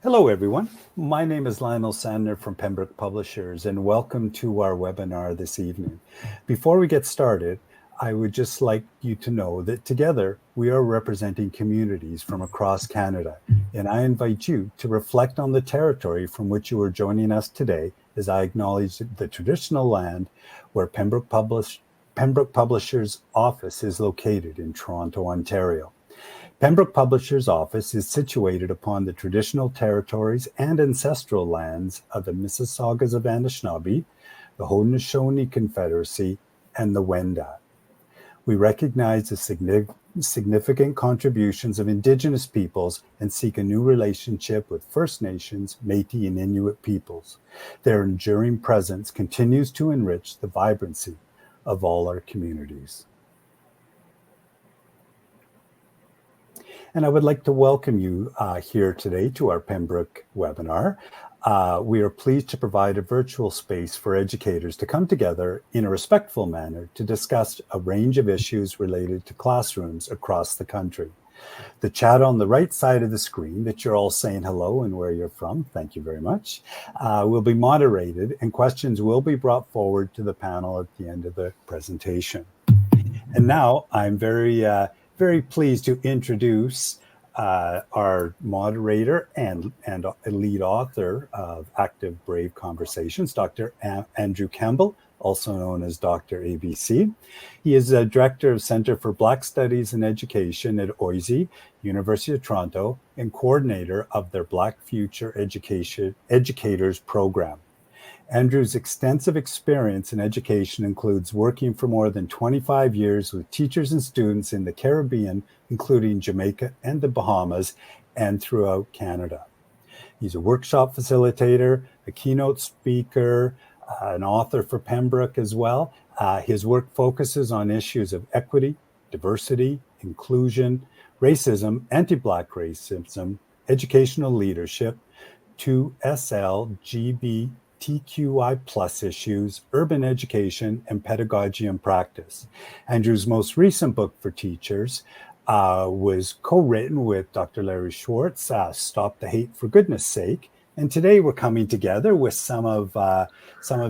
Hello, everyone. My name is Lionel Sandner from Pembroke Publishers, and welcome to our webinar this evening. Before we get started, I would just like you to know that together we are representing communities from across Canada, and I invite you to reflect on the territory from which you are joining us today as I acknowledge the traditional land where Pembroke Publishers office is located in Toronto, Ontario. Pembroke Publishers Office is situated upon the traditional territories and ancestral lands of the Mississaugas of Anishinaabe, the Haudenosaunee Confederacy, and the Wendat. We recognize the significant contributions of Indigenous peoples and seek a new relationship with First Nations, Métis, and Inuit peoples. Their enduring presence continues to enrich the vibrancy of all our communities. And I would like to welcome you here today to our Pembroke webinar. We are pleased to provide a virtual space for educators to come together in a respectful manner to discuss a range of issues related to classrooms across the country. The chat on the right side of the screen that you're all saying hello and where you're from, thank you very much, will be moderated and questions will be brought forward to the panel at the end of the presentation. And now I'm very pleased to introduce our moderator and a lead author of Active Brave Conversations, Dr. Andrew Campbell, also known as DR.ABC. He is a director of Center for Black Studies and Education at OISE, University of Toronto, and coordinator of their Black Future Educators program. Andrew's extensive experience in education includes working for more than 25 years with teachers and students in the Caribbean, including Jamaica and the Bahamas, and throughout Canada. He's a workshop facilitator, a keynote speaker, an author for Pembroke as well. His work focuses on issues of equity, diversity, inclusion, racism, anti-Black racism, educational leadership, 2SL, TQI plus issues, urban education, and pedagogy and practice. Andrew's most recent book for teachers was co-written with Dr. Larry Schwartz, Stop the Hate for Goodness Sake. And today we're coming together with some of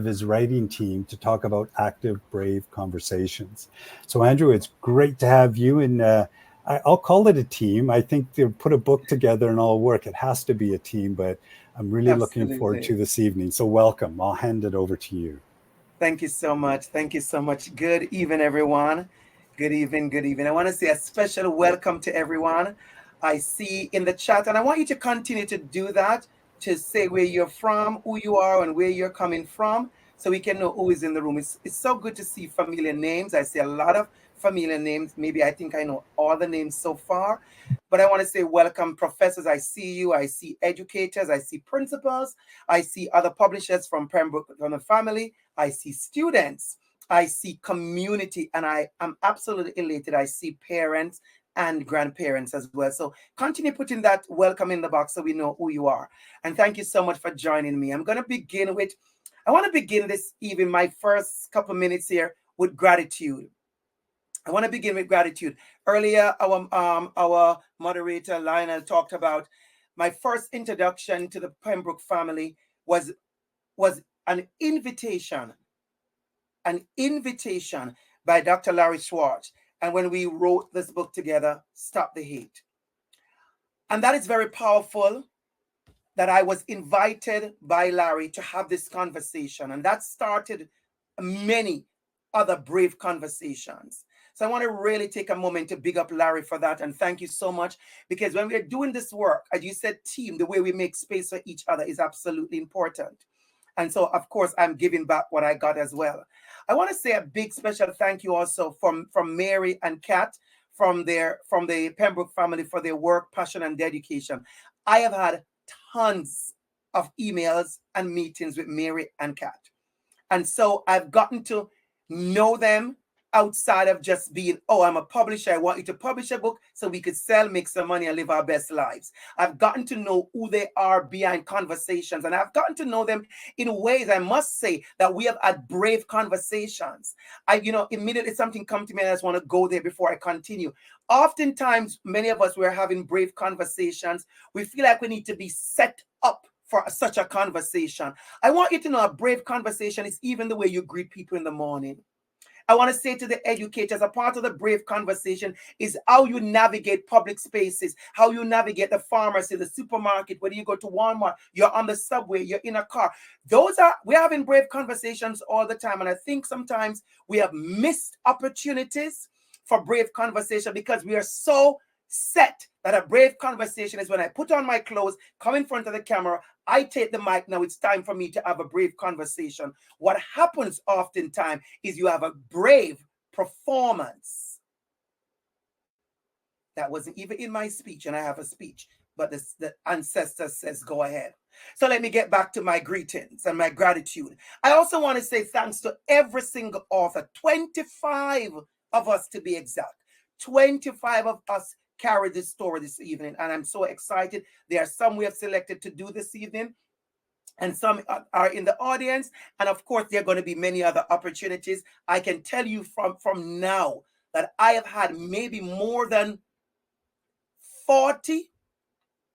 his writing team to talk about Active Brave Conversations. So Andrew, it's great to have you in. I'll call it a team. I think to put a book together and all work, it has to be a team, but I'm really looking forward to this evening. So welcome. I'll hand it over to you. Thank you so much. Thank you so much. Good evening, everyone. Good evening. Good evening. I want to say a special welcome to everyone I see in the chat. And I want you to continue to do that, to say where you're from, who you are, and where you're coming from, so we can know who is in the room. It's so good to see familiar names. I see a lot of familiar names. Maybe I think I know all the names so far. But I want to say welcome, professors. I see you. I see educators. I see principals. I see other publishers from Pembroke, from the family. I see students. I see community. And I am absolutely elated. I see parents and grandparents as well. So continue putting that welcome in the box so we know who you are. And thank you so much for joining me. I want to begin this evening, my first couple of minutes here, with gratitude. I want to begin with gratitude. Earlier, our moderator Lionel talked about my first introduction to the Pembroke family was an invitation by Dr. Larry Schwartz. And when we wrote this book together, Stop the Hate. And that is very powerful, that I was invited by Larry to have this conversation. And that started many other brave conversations. So I want to really take a moment to big up Larry for that. And thank you so much. Because when we're doing this work, as you said, team, the way we make space for each other is absolutely important. And so, of course, I'm giving back what I got as well. I want to say a big special thank you also from Mary and Kat from the Pembroke family for their work, passion, and dedication. I have had tons of emails and meetings with Mary and Kat. And so I've gotten to know them outside of just being, oh, I'm a publisher. I want you to publish a book so we could sell, make some money, and live our best lives. I've gotten to know who they are behind conversations, and I've gotten to know them in ways, I must say, that we have had brave conversations. Immediately something come to me and I just want to go there before I continue. Oftentimes, many of us, we're having brave conversations. We feel like we need to be set up for such a conversation. I want you to know a brave conversation is even the way you greet people in the morning. I want to say to the educators, a part of the brave conversation is how you navigate public spaces, how you navigate the pharmacy, the supermarket, whether you go to Walmart, you're on the subway, you're in a car. We're having brave conversations all the time. And I think sometimes we have missed opportunities for brave conversation because we are so set that a brave conversation is when I put on my clothes, come in front of the camera, I take the mic. Now it's time for me to have a brave conversation. What happens oftentimes is you have a brave performance. That wasn't even in my speech, and I have a speech, but the ancestor says, go ahead. So let me get back to my greetings and my gratitude. I also want to say thanks to every single author, 25 of us to be exact. 25 of us carry this story this evening, and I'm so excited. There are some we have selected to do this evening, and some are in the audience, and of course there are going to be many other opportunities. I can tell you from now that I have had maybe more than 40,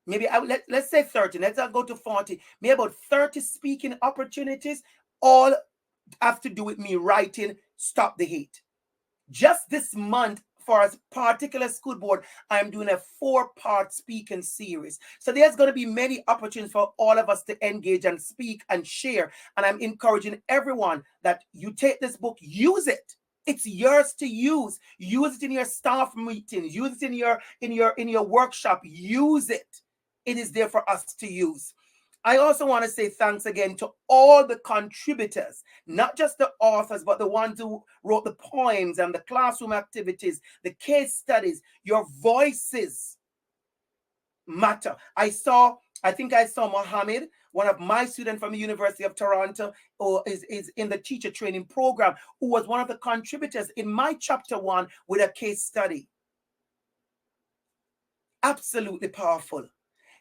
maybe let's say 30, let's not go to 40, maybe about 30 speaking opportunities, all have to do with me writing Stop the Hate. Just this month, for a particular school board, I'm doing a 4-part speaking series. So there's going to be many opportunities for all of us to engage and speak and share. And I'm encouraging everyone that you take this book, use it. It's yours to use. Use it in your staff meetings. Use it in your workshop. Use it. It is there for us to use. I also want to say thanks again to all the contributors, not just the authors, but the ones who wrote the poems and the classroom activities, the case studies. Your voices matter. I think I saw Mohammed, one of my students from the University of Toronto, who is in the teacher training program, who was one of the contributors in my chapter 1 with a case study. Absolutely powerful.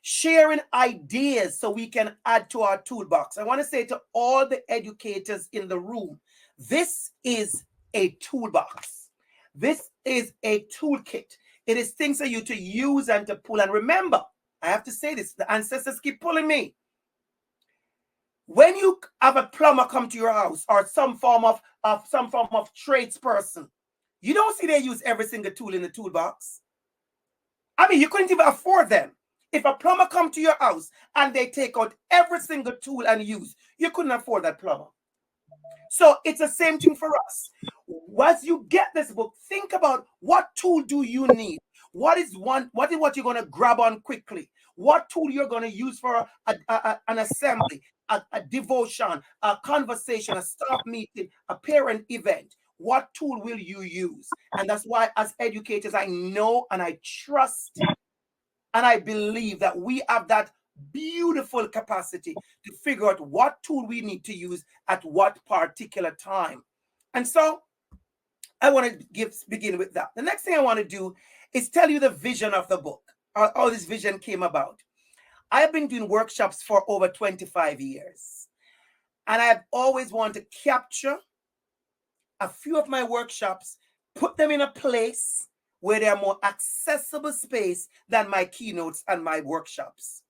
Sharing ideas so we can add to our toolbox. I want to say to all the educators in the room, this is a toolbox. This is a toolkit. It is things for you to use and to pull. And remember, I have to say this, the ancestors keep pulling me. When you have a plumber come to your house or some form of tradesperson, you don't see they use every single tool in the toolbox. I mean, you couldn't even afford them. If a plumber come to your house and they take out every single tool and use, you couldn't afford that plumber. So it's the same thing for us. Once you get this book, think about what tool do you need? What is what you're going to grab on quickly? What tool you're going to use for an assembly, a devotion, a conversation, a staff meeting, a parent event? What tool will you use? And that's why as educators, I know and I trust and I believe that we have that beautiful capacity to figure out what tool we need to use at what particular time. And so I want to begin with that. The next thing I want to do is tell you the vision of the book, how this vision came about. I have been doing workshops for over 25 years, and I've always wanted to capture a few of my workshops, put them in a place where they're more accessible space than my keynotes and my workshops.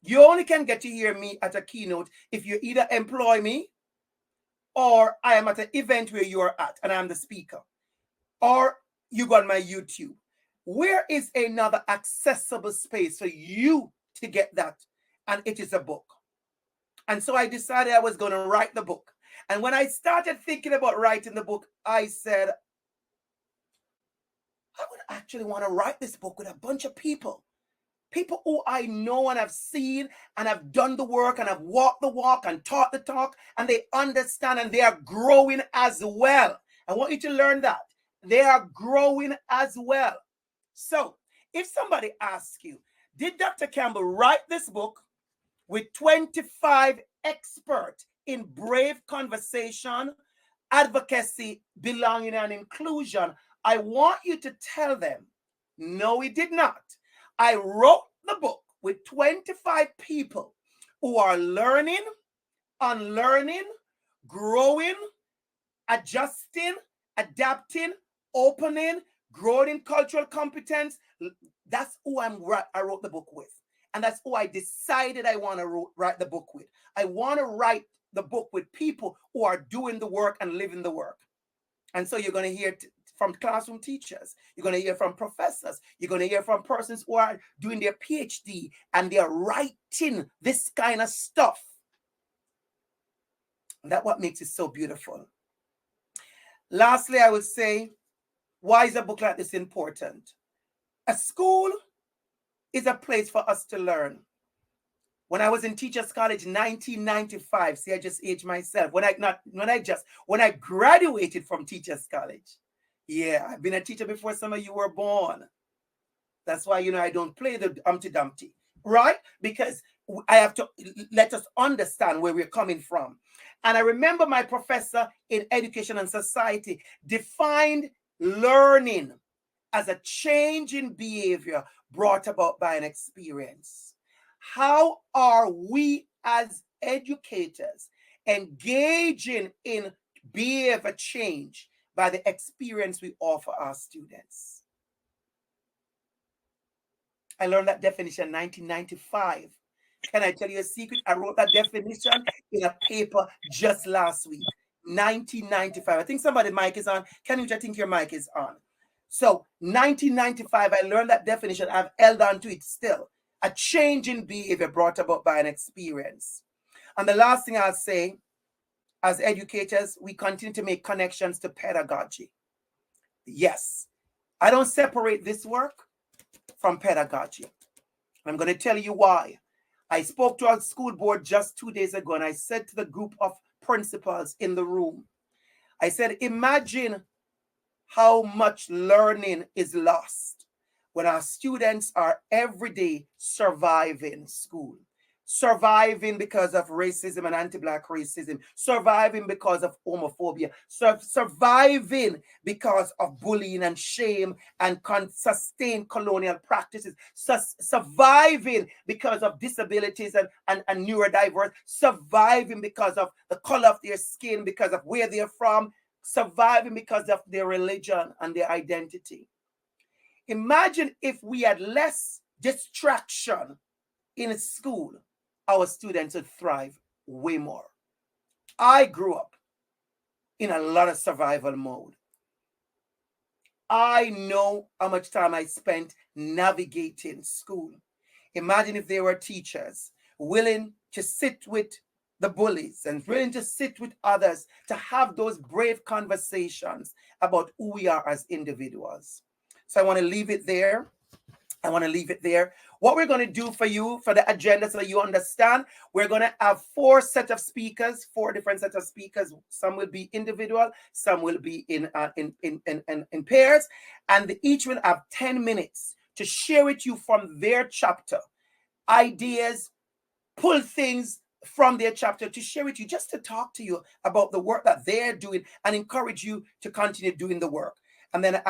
You only can get to hear me at a keynote if you either employ me or I am at an event where you are at and I'm the speaker, or you go on my YouTube. Where is another accessible space for you to get that? And it is a book. And so I decided I was going to write the book. And when I started thinking about writing the book, I said, I would actually want to write this book with a bunch of people who I know and have seen and have done the work and have walked the walk and taught the talk, and they understand and they are growing as well. I want you to learn that. They are growing as well. So if somebody asks you, did Dr. Campbell write this book with 25 experts in brave conversation advocacy, belonging, and inclusion, I want you to tell them, no, we did not. I wrote the book with 25 people who are learning, unlearning, growing, adjusting, adapting, opening, growing in cultural competence. That's who I wrote the book with. And that's who I decided I want to write the book with. I want to write the book with people who are doing the work and living the work. And so you're going to hear from classroom teachers. You're going to hear from professors. You're going to hear from persons who are doing their PhD and they're writing this kind of stuff. And that's what makes it so beautiful. Lastly, I would say, why is a book like this important? A school is a place for us to learn. When I was in Teachers College in 1995, see, I just aged myself. When I graduated from Teachers College. Yeah, I've been a teacher before some of you were born. That's why, I don't play the Humpty Dumpty, right? Because I have to let us understand where we're coming from. And I remember my professor in Education and Society defined learning as a change in behavior brought about by an experience. How are we as educators engaging in behavior change by the experience we offer our students? I learned that definition in 1995. Can I tell you a secret? I wrote that definition in a paper just last week, 1995. I think somebody's mic is on. Can I think your mic is on? So 1995, I learned that definition. I've held on to it still. A change in behavior brought about by an experience. And the last thing I'll say, as educators, we continue to make connections to pedagogy. Yes, I don't separate this work from pedagogy. I'm going to tell you why. I spoke to our school board just 2 days ago, and I said to the group of principals in the room, I said, imagine how much learning is lost when our students are every day surviving school. Surviving because of racism and anti-Black racism, surviving because of homophobia, surviving because of bullying and shame and sustained colonial practices, surviving because of disabilities and neurodiverse, surviving because of the color of their skin, because of where they're from, surviving because of their religion and their identity. Imagine if we had less distraction in school, our students would thrive way more. I grew up in a lot of survival mode. I know how much time I spent navigating school. Imagine if there were teachers willing to sit with the bullies and willing to sit with others to have those brave conversations about who we are as individuals. So I want to leave it there. What we're going to do for you, for the agenda, so you understand, we're going to have four different sets of speakers. Some will be individual, some will be in pairs, and each will have 10 minutes to share with you from their chapter ideas, pull things from their chapter to share with you, just to talk to you about the work that they're doing and encourage you to continue doing the work. And then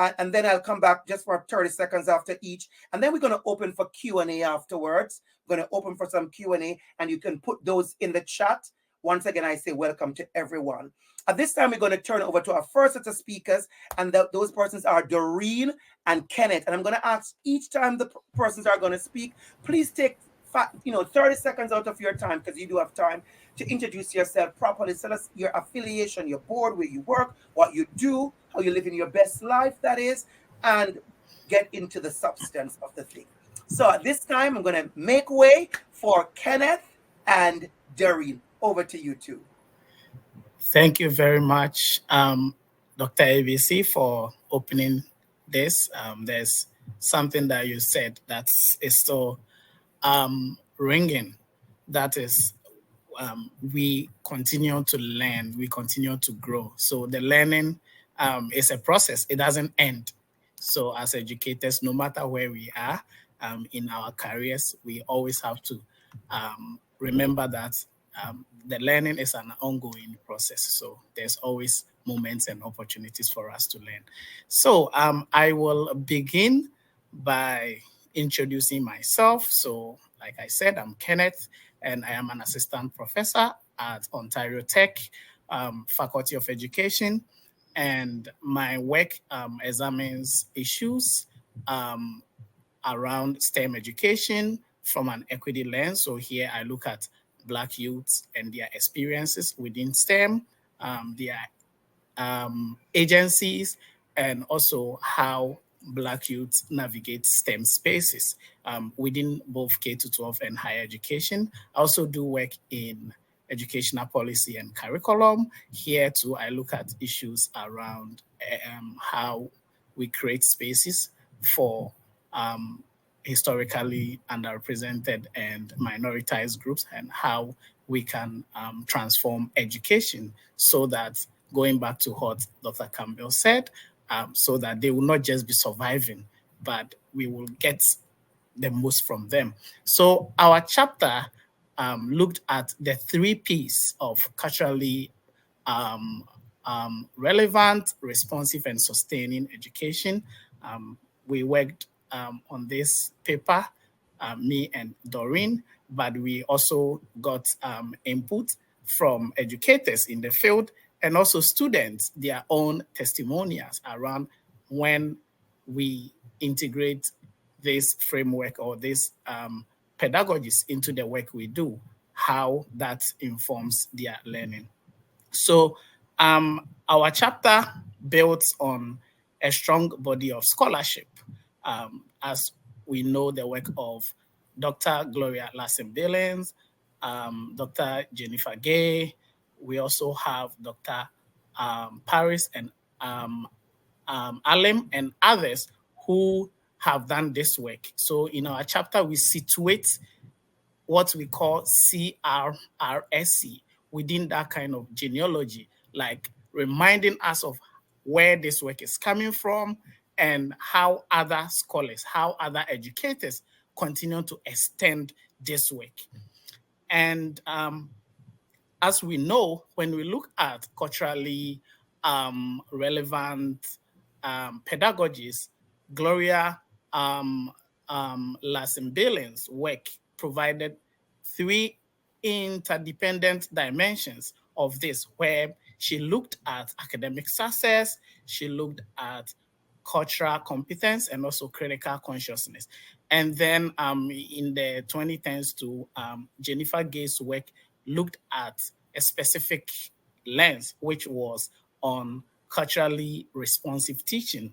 I'll come back just for 30 seconds after each. And then we're going to open for Q&A afterwards. We're going to open for some Q&A, and you can put those in the chat. Once again, I say welcome to everyone. At this time, we're going to turn over to our first set of speakers, and those persons are Doreen and Kenneth. And I'm going to ask each time the persons are going to speak, please take 30 seconds out of your time, because you do have time, to introduce yourself properly. Tell us your affiliation, your board, where you work, what you do, how you live in your best life, that is, and get into the substance of the thing. So at this time, I'm going to make way for Kenneth and Doreen. Over to you two. Thank you very much, Dr. ABC, for opening this. There's something that you said that is so ringing. That is, we continue to learn, we continue to grow. So the learning is a process. It doesn't end. So as educators, no matter where we are in our careers, we always have to remember that the learning is an ongoing process. So there's always moments and opportunities for us to learn. So I will begin by introducing myself. So like I said, I'm Kenneth, and I am an assistant professor at Ontario Tech Faculty of Education. And my work examines issues around STEM education from an equity lens. So here I look at Black youths and their experiences within STEM, their agencies, and also how Black youths navigate STEM spaces within both K to 12 and higher education. I also do work in educational policy and curriculum. Here too, I look at issues around how we create spaces for historically underrepresented and minoritized groups, and how we can transform education so that, going back to what Dr. Campbell said, so that they will not just be surviving, but we will get the most from them. So our chapter looked at the 3 Ps of culturally relevant, responsive, and sustaining education. We worked on this paper, me and Doreen, but we also got input from educators in the field and also students, their own testimonials around when we integrate this framework or this pedagogies into the work we do, how that informs their learning. So our chapter builds on a strong body of scholarship. As we know, the work of Dr. Gloria Lassen-Billings, Dr. Jennifer Gay. We also have Dr. Paris and Alim and others who have done this work. So in our chapter, we situate what we call CRRSC within that kind of genealogy, like reminding us of where this work is coming from and how other scholars, how other educators continue to extend this work. And as we know, when we look at culturally relevant pedagogies, Gloria Lassen-Billings' work provided 3 interdependent dimensions of this, where she looked at academic success, she looked at cultural competence, and also critical consciousness. And then in the 2010s to Jennifer Gay's work looked at a specific lens, which was on culturally responsive teaching,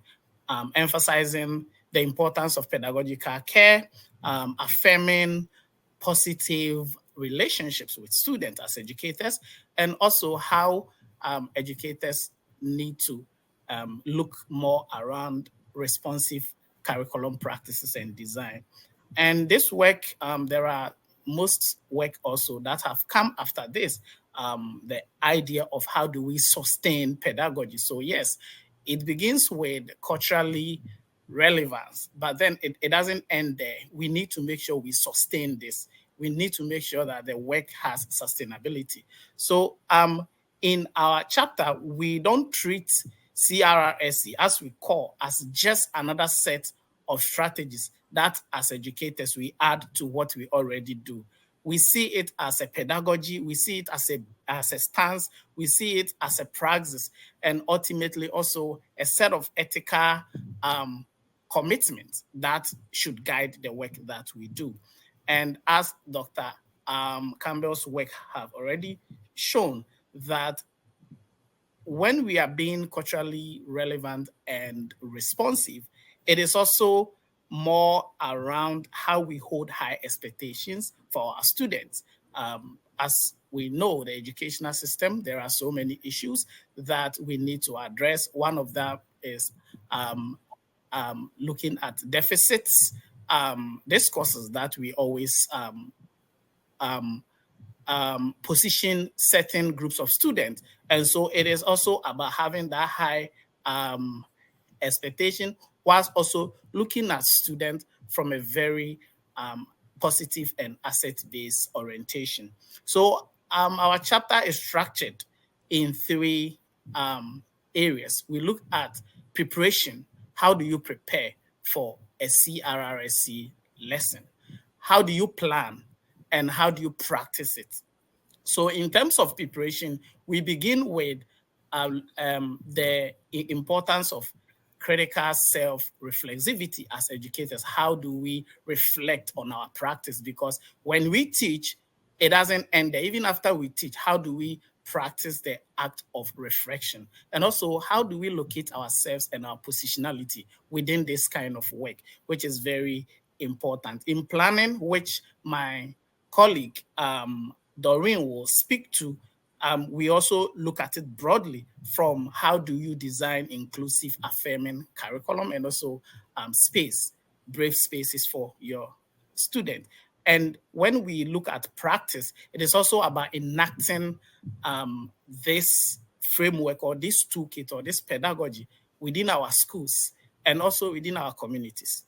emphasizing the importance of pedagogical care, affirming positive relationships with students as educators, and also how educators need to look more around responsive curriculum practices and design. And this work, there are most work also that have come after this, the idea of how do we sustain pedagogy. So yes, it begins with culturally relevance, but then it doesn't end there. We need to make sure we sustain this. We need to make sure that the work has sustainability. So in our chapter, we don't treat CRRSC, as we call, as just another set of strategies that as educators we add to what we already do. We see it as a pedagogy, we see it as a stance, we see it as a praxis, and ultimately also a set of ethical commitments that should guide the work that we do. And as Dr. Campbell's work have already shown, that when we are being culturally relevant and responsive, it is also more around how we hold high expectations for our students. As we know, the educational system, there are so many issues that we need to address. One of them is looking at deficits, discourses that we always position certain groups of students. And so it is also about having that high expectation, whilst also looking at students from a very positive and asset-based orientation. So our chapter is structured in three areas. We look at preparation. How do you prepare for a CRRSC lesson? How do you plan? And how do you practice it? So in terms of preparation, we begin with the importance of critical self-reflexivity as educators. How do we reflect on our practice? Because when we teach, it doesn't end there. Even after we teach, how do we practice the act of reflection? And also, how do we locate ourselves and our positionality within this kind of work, which is very important. In planning, which my colleague, Doreen, will speak to, we also look at it broadly from how do you design inclusive, affirming curriculum and also brave spaces for your student. And when we look at practice, it is also about enacting this framework or this toolkit or this pedagogy within our schools and also within our communities.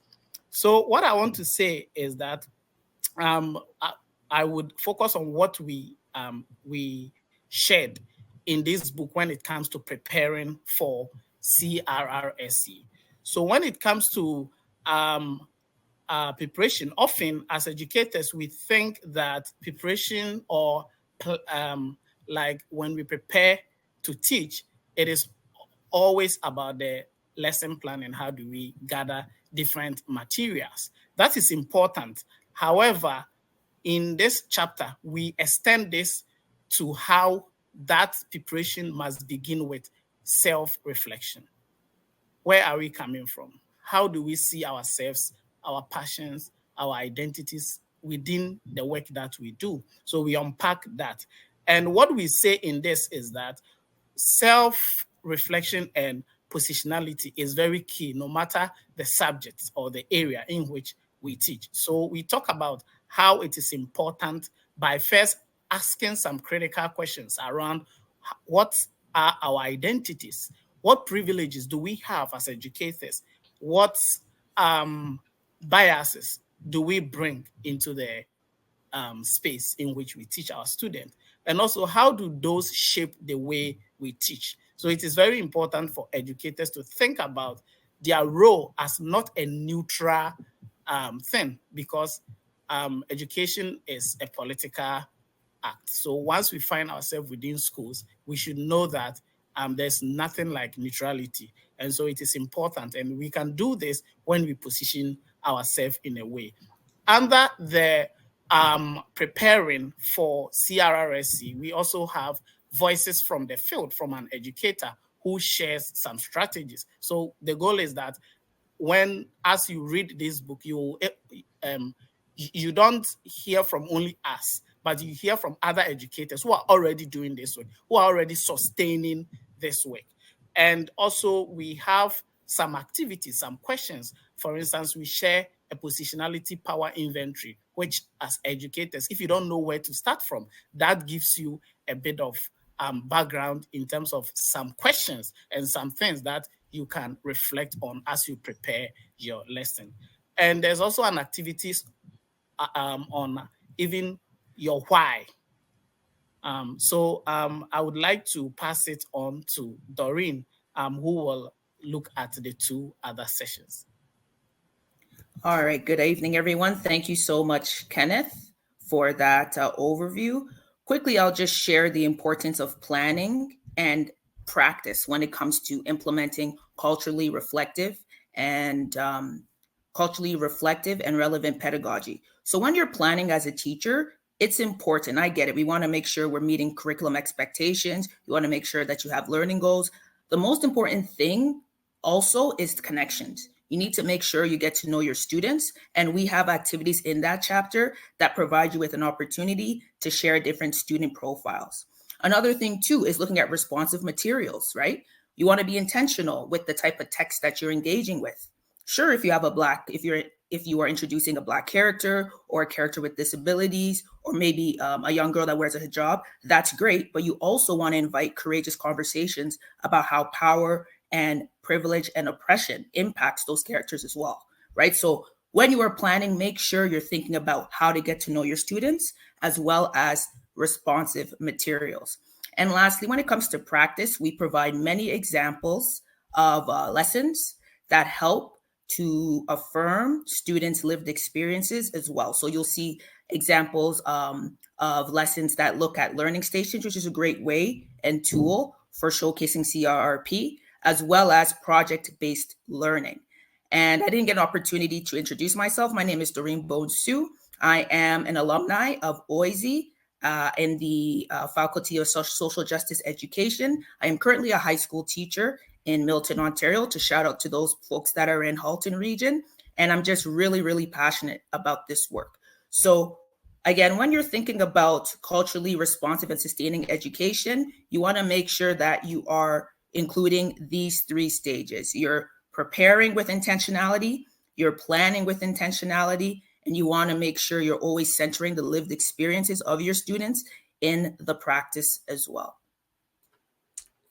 So what I want to say is that I would focus on what we shared in this book when it comes to preparing for CRRSE. So when it comes to preparation, often as educators, we think that preparation or like when we prepare to teach, it is always about the lesson plan and how do we gather different materials. That is important. However, in this chapter, we extend this to how that preparation must begin with self-reflection. Where are we coming from? How do we see ourselves, our passions, our identities within the work that we do? So we unpack that. And what we say in this is that self-reflection and positionality is very key, no matter the subject or the area in which we teach. So we talk about how it is important by first asking some critical questions around what are our identities, what privileges do we have as educators, what biases do we bring into the space in which we teach our students, and also how do those shape the way we teach. So it is very important for educators to think about their role as not a neutral thing, because education is a political act. So once we find ourselves within schools, we should know that there's nothing like neutrality. And so it is important. And we can do this when we position ourselves in a way. Under the preparing for CRRSC, we also have voices from the field, from an educator who shares some strategies. So the goal is that as you read this book, you don't hear from only us, but you hear from other educators who are already doing this work, who are already sustaining this work. And also we have some activities, some questions. For instance, we share a positionality power inventory, which as educators, if you don't know where to start from, that gives you a bit of background in terms of some questions and some things that you can reflect on as you prepare your lesson. And there's also an activities on even your why. So I would like to pass it on to Doreen, who will look at the two other sessions. All right. Good evening, everyone. Thank you so much, Kenneth, for that overview. Quickly, I'll just share the importance of planning and practice when it comes to implementing culturally reflective and relevant pedagogy. So when you're planning as a teacher, it's important. I get it. We want to make sure we're meeting curriculum expectations. You want to make sure that you have learning goals. The most important thing also is connections. You need to make sure you get to know your students. And we have activities in that chapter that provide you with an opportunity to share different student profiles. Another thing too is looking at responsive materials, right? You want to be intentional with the type of text that you're engaging with. Sure, if you are introducing a Black character or a character with disabilities, or maybe a young girl that wears a hijab, that's great. But you also want to invite courageous conversations about how power and privilege and oppression impacts those characters as well, right? So when you are planning, make sure you're thinking about how to get to know your students, as well as responsive materials. And lastly, when it comes to practice, we provide many examples of lessons that help to affirm students' lived experiences as well. So you'll see examples of lessons that look at learning stations, which is a great way and tool for showcasing CRRP, as well as project-based learning. And I didn't get an opportunity to introduce myself. My name is Doreen Bone-Sue. I am an alumni of OISE in the Faculty of Social Justice Education. I am currently a high school teacher in Milton, Ontario, to shout out to those folks that are in Halton region. And I'm just really, really passionate about this work. So again, when you're thinking about culturally responsive and sustaining education, you want to make sure that you are including these 3 stages. You're preparing with intentionality, you're planning with intentionality, and you want to make sure you're always centering the lived experiences of your students in the practice as well.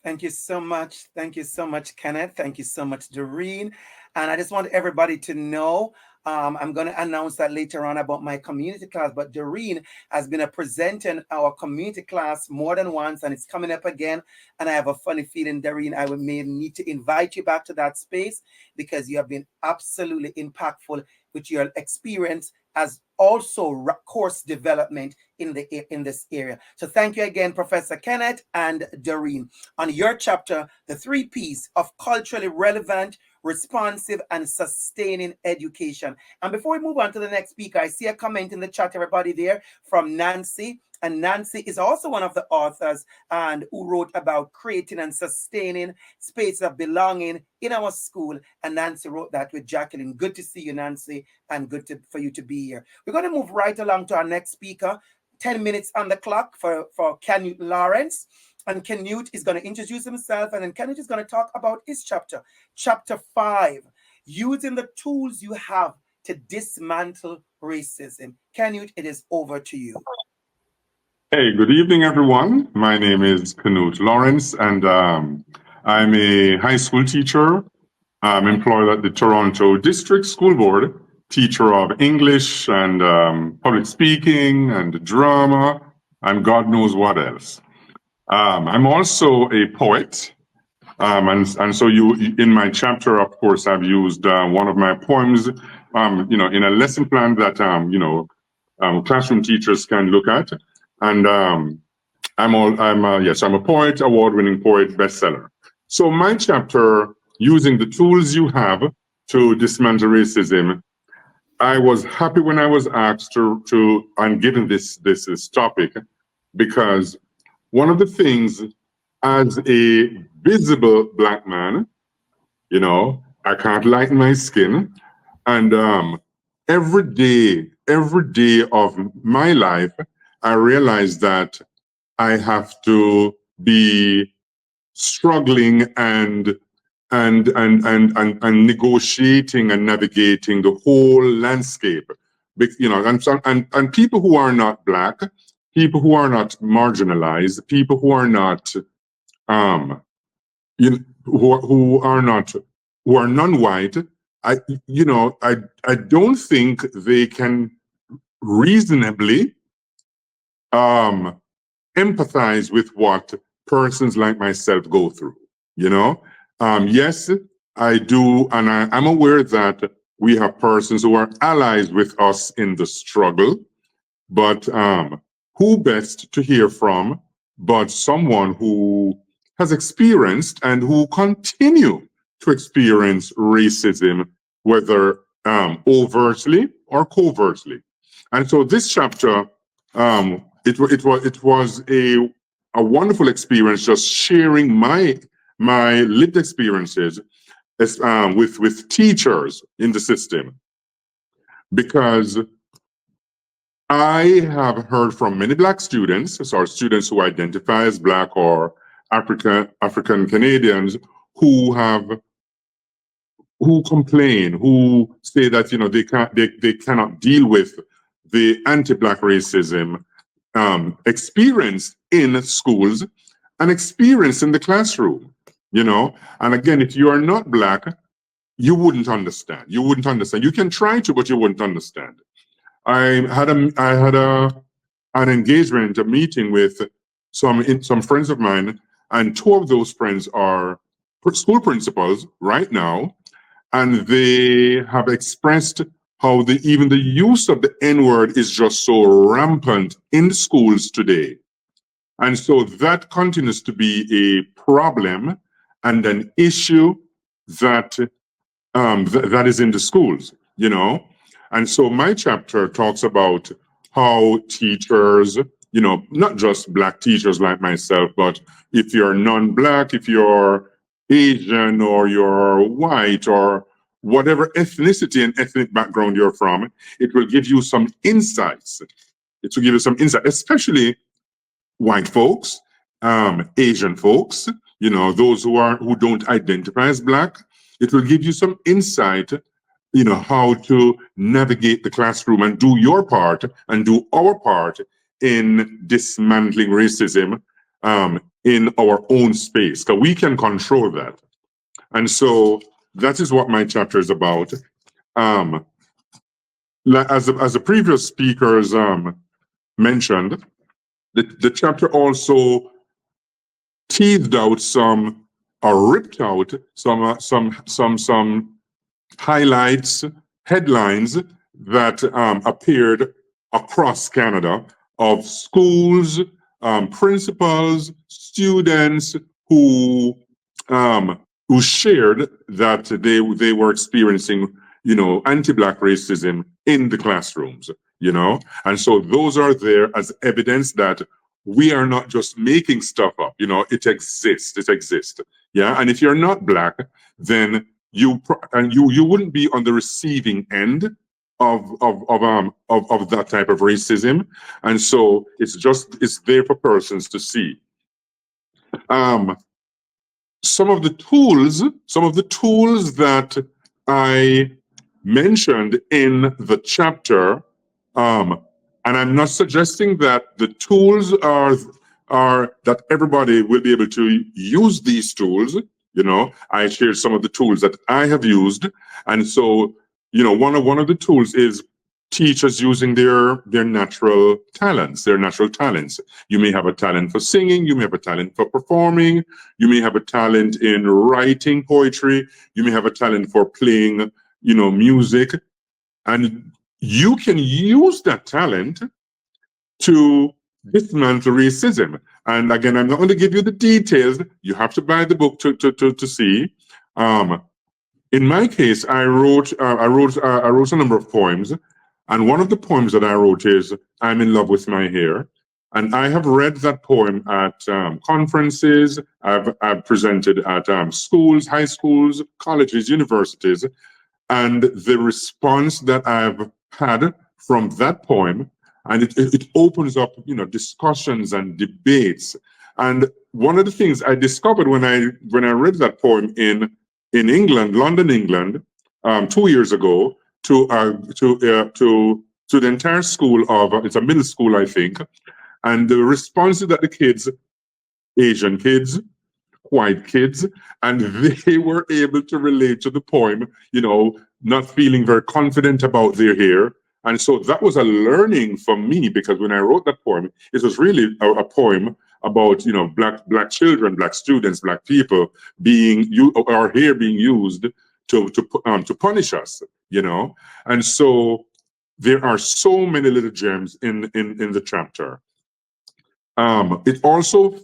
Thank you so much. Thank you so much, Kenneth. Thank you so much, Doreen. And I just want everybody to know, I'm going to announce that later on about my community class, but Doreen has been a presenter in our community class more than once, and it's coming up again. And I have a funny feeling, Doreen, I may need to invite you back to that space because you have been absolutely impactful with your experience as also course development in this area. So thank you again, Professor Kenneth and Doreen, on your chapter, The 3 P's of Culturally Relevant, Responsive, and Sustaining Education. And before we move on to the next speaker, I see a comment in the chat, everybody there, from Nancy. And Nancy is also one of the authors and who wrote about creating and sustaining space of belonging in our school. And Nancy wrote that with Jacqueline. Good to see you, Nancy, and good for you to be here. We're going to move right along to our next speaker. 10 minutes on the clock for Canute Lawrence. And Canute is going to introduce himself, and then Canute is going to talk about his chapter, Chapter 5, Using the Tools You Have to Dismantle Racism. Canute, it is over to you. Hey, good evening, everyone. My name is Canute Lawrence, and I'm a high school teacher. I'm employed at the Toronto District School Board, teacher of English and public speaking and drama, and God knows what else. I'm also a poet, and so in my chapter, of course, I've used one of my poems, in a lesson plan that classroom teachers can look at. And I'm a poet, award-winning poet, bestseller. So my chapter, Using the Tools You Have to Dismantle Racism, I was happy when I was asked to and given this topic, because one of the things, as a visible Black man, I can't lighten my skin, and every day of my life, I realize that I have to be struggling and negotiating and navigating the whole landscape. And people who are not Black, people who are not marginalized, people who are not who are non-white, I don't think they can reasonably empathize with what persons like myself go through. Yes, I do, and I'm aware that we have persons who are allies with us in the struggle, but who best to hear from but someone who has experienced and who continue to experience racism, whether overtly or covertly. And so this chapter, it was a wonderful experience, just sharing my lived experiences with teachers in the system, because I have heard from many Black students, so students who identify as Black or African Canadians, who complain, who say that they cannot deal with the anti-Black racism experienced in schools and experienced in the classroom. And again, if you are not Black, you wouldn't understand. You wouldn't understand. You can try to, but you wouldn't understand. I had an engagement, a meeting with some friends of mine, and two of those friends are school principals right now, and they have expressed how even the use of the N-word is just so rampant in the schools today. And so that continues to be a problem and an issue that that is in the schools, you know. And so my chapter talks about how teachers, you know, not just Black teachers like myself, but if you're non-Black, if you're Asian or you're white or whatever ethnicity and ethnic background you're from, it will give you some insights. It will give you some insight, especially white folks, Asian folks, you know, those who don't identify as Black. It will give you some insight, you know, how to navigate the classroom and do your part and do our part in dismantling racism in our own space, because we can control that. And so that is what my chapter is about. As the previous speakers mentioned, the chapter also teased out some or ripped out some highlights, headlines that appeared across Canada of schools, principals, students who shared that they were experiencing, you know, anti-Black racism in the classrooms, you know, and so those are there as evidence that we are not just making stuff up, you know, it exists, yeah, and if you're not Black, then you wouldn't be on the receiving end of that type of racism, and so it's there for persons to see. Some of the tools that I mentioned in the chapter, and I'm not suggesting that the tools are that everybody will be able to use these tools. You know, I shared some of the tools that I have used, and so, you know, one of the tools is teachers using their natural talents. You may have a talent for singing, you may have a talent for performing, you may have a talent in writing poetry, you may have a talent for playing, you know, music, and you can use that talent to dismantle racism. And again, I'm not going to give you the details. You have to buy the book to see. In my case, I wrote a number of poems, and one of the poems that I wrote is "I'm in love with my hair," and I have read that poem at conferences. I've presented at schools, high schools, colleges, universities, and the response that I've had from that poem, and it opens up, you know, discussions and debates. And one of the things I discovered when I read that poem in England, London, England, 2 years ago, to the entire school of, it's a middle school, I think, and the responses that the kids, Asian kids, white kids, and they were able to relate to the poem, you know, not feeling very confident about their hair. And so that was a learning for me, because when I wrote that poem, it was really a poem about, you know, black children, Black students, Black people our hair being used to punish us, you know. And so there are so many little gems in the chapter. It also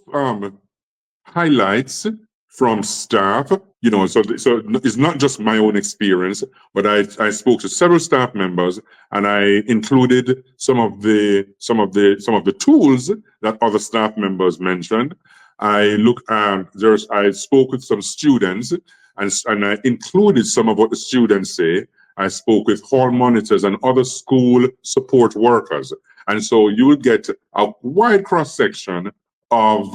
highlights from staff, you know, so it's not just my own experience, but I spoke to several staff members, and I included some of the tools that other staff members mentioned. I spoke with some students, and I included some of what the students say. I spoke with hall monitors and other school support workers, and so you will get a wide cross section of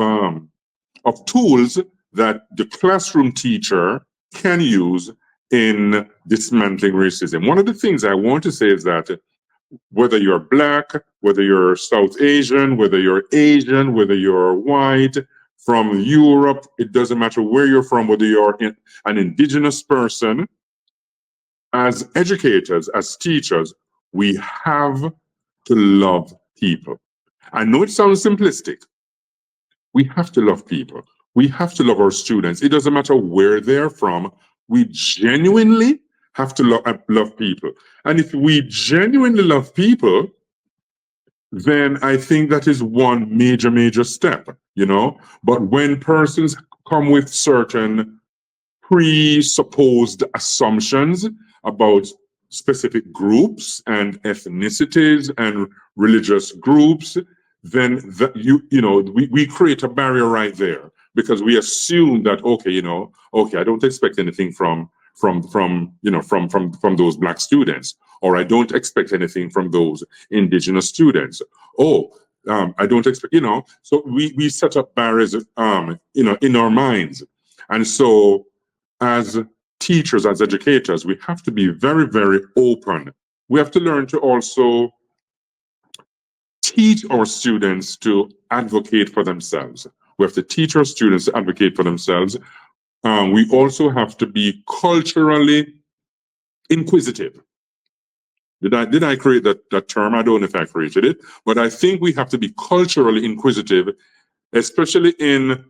tools that the classroom teacher can use in dismantling racism. One of the things I want to say is that whether you're Black, whether you're South Asian, whether you're Asian, whether you're white, from Europe, it doesn't matter where you're from, whether you're an indigenous person, as educators, as teachers, we have to love people. I know it sounds simplistic. We have to love people. We have to love our students. It doesn't matter where they're from. We genuinely have to love people. And if we genuinely love people, then I think that is one major, major step, you know. But when persons come with certain presupposed assumptions about specific groups and ethnicities and religious groups, then we create a barrier right there because we assume that okay, I don't expect anything from those black students, or I don't expect anything from those indigenous students. I don't expect, so we set up barriers in our minds. And so as teachers, as educators, we have to be very, very open. We have to learn to also teach our students to advocate for themselves. We have to teach our students to advocate for themselves. We also have to be culturally inquisitive. Did I create that term? I don't know if I created it, but I think we have to be culturally inquisitive, especially in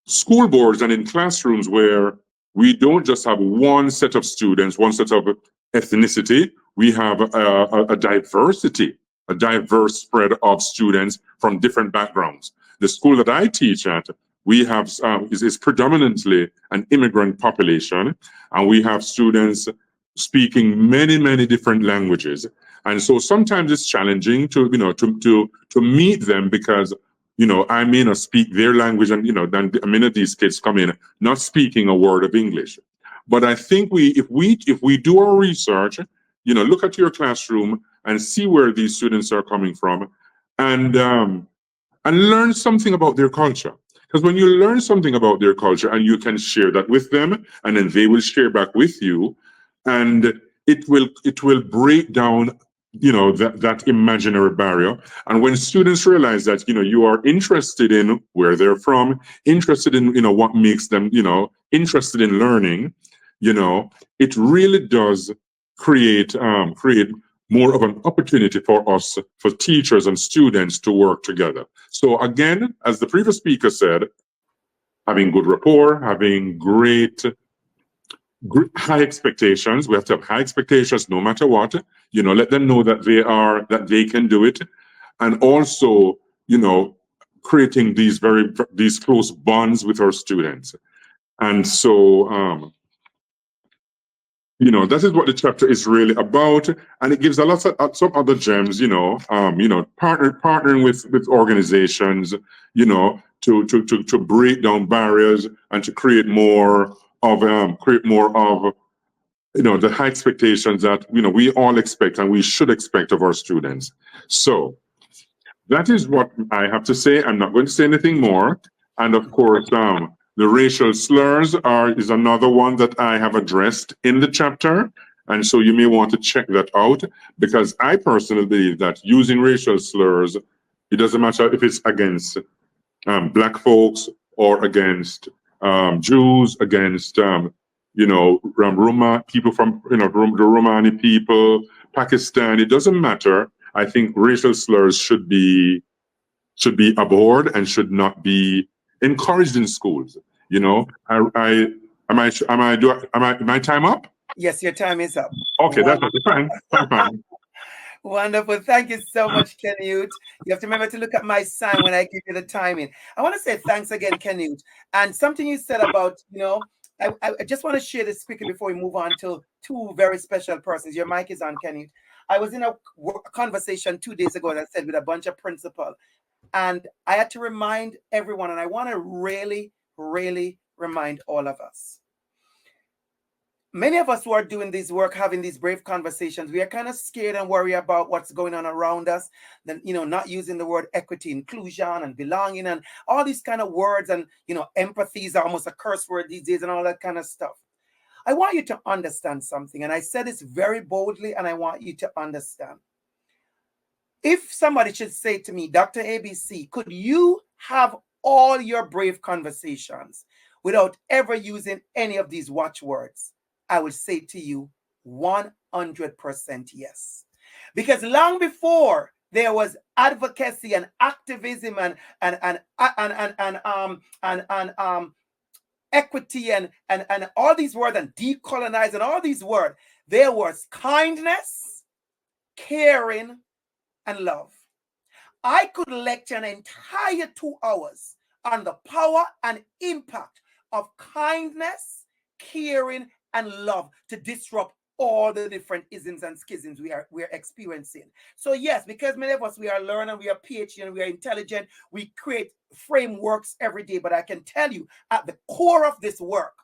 school boards and in classrooms where we don't just have one set of students, one set of ethnicity. We have a diversity, a diverse spread of students from different backgrounds. The school that I teach at, we have is predominantly an immigrant population, and we have students speaking many, many different languages. And so sometimes it's challenging to meet them because I may not speak their language, and then a minute these kids come in not speaking a word of English. But I think if we do our research, look at your classroom and see where these students are coming from, and learn something about their culture. Because when you learn something about their culture and you can share that with them, and then they will share back with you, and it will break down that imaginary barrier. And when students realize that you are interested in where they're from, interested in what makes them interested in learning, it really does create more of an opportunity for us, for teachers and students, to work together. So again, as the previous speaker said, having good rapport, having great high expectations. We have to have high expectations no matter what. Let them know that they can do it. And also, creating these close bonds with our students. And so that is what the chapter is really about. And it gives a lot of some other gems, partnering with organizations, to break down barriers and to create more of the high expectations that we all expect and we should expect of our students. So that is what I have to say. I'm not going to say anything more. And of course, the racial slurs is another one that I have addressed in the chapter. And so you may want to check that out, because I personally believe that using racial slurs, it doesn't matter if it's against Black folks or against Jews, against Roma people from the Romani people, Pakistan. It doesn't matter. I think racial slurs should be abhorred and should not be encouraged in schools. Am my time up? Yes, your time is up. Okay, that's fine. Fine. Wonderful. Thank you so much, Canute. You have to remember to look at my sign when I give you the timing. I want to say thanks again, Canute. And something you said about, I just want to share this quickly before we move on to two very special persons. Your mic is on, Canute. I was in a conversation 2 days ago, as I said, with a bunch of principals. And I had to remind everyone, and I want to really, really remind all of us. Many of us who are doing this work, having these brave conversations, we are kind of scared and worried about what's going on around us. Then, not using the word equity, inclusion, and belonging, and all these kind of words. And, empathy is almost a curse word these days and all that kind of stuff. I want you to understand something. And I said this very boldly, and I want you to understand. If somebody should say to me, Dr. ABC, could you have all your brave conversations without ever using any of these watchwords? I would say to you 100% yes. Because long before There was advocacy and activism and equity and all these words, and decolonize and all these words. There was kindness, caring, and love. I could lecture an entire 2 hours on the power and impact of kindness, caring, and love to disrupt all the different isms and schisms we're experiencing. So yes, because many of us, we are learning, we are PhD, and we are intelligent, we create frameworks every day. But I can tell you, at the core of this work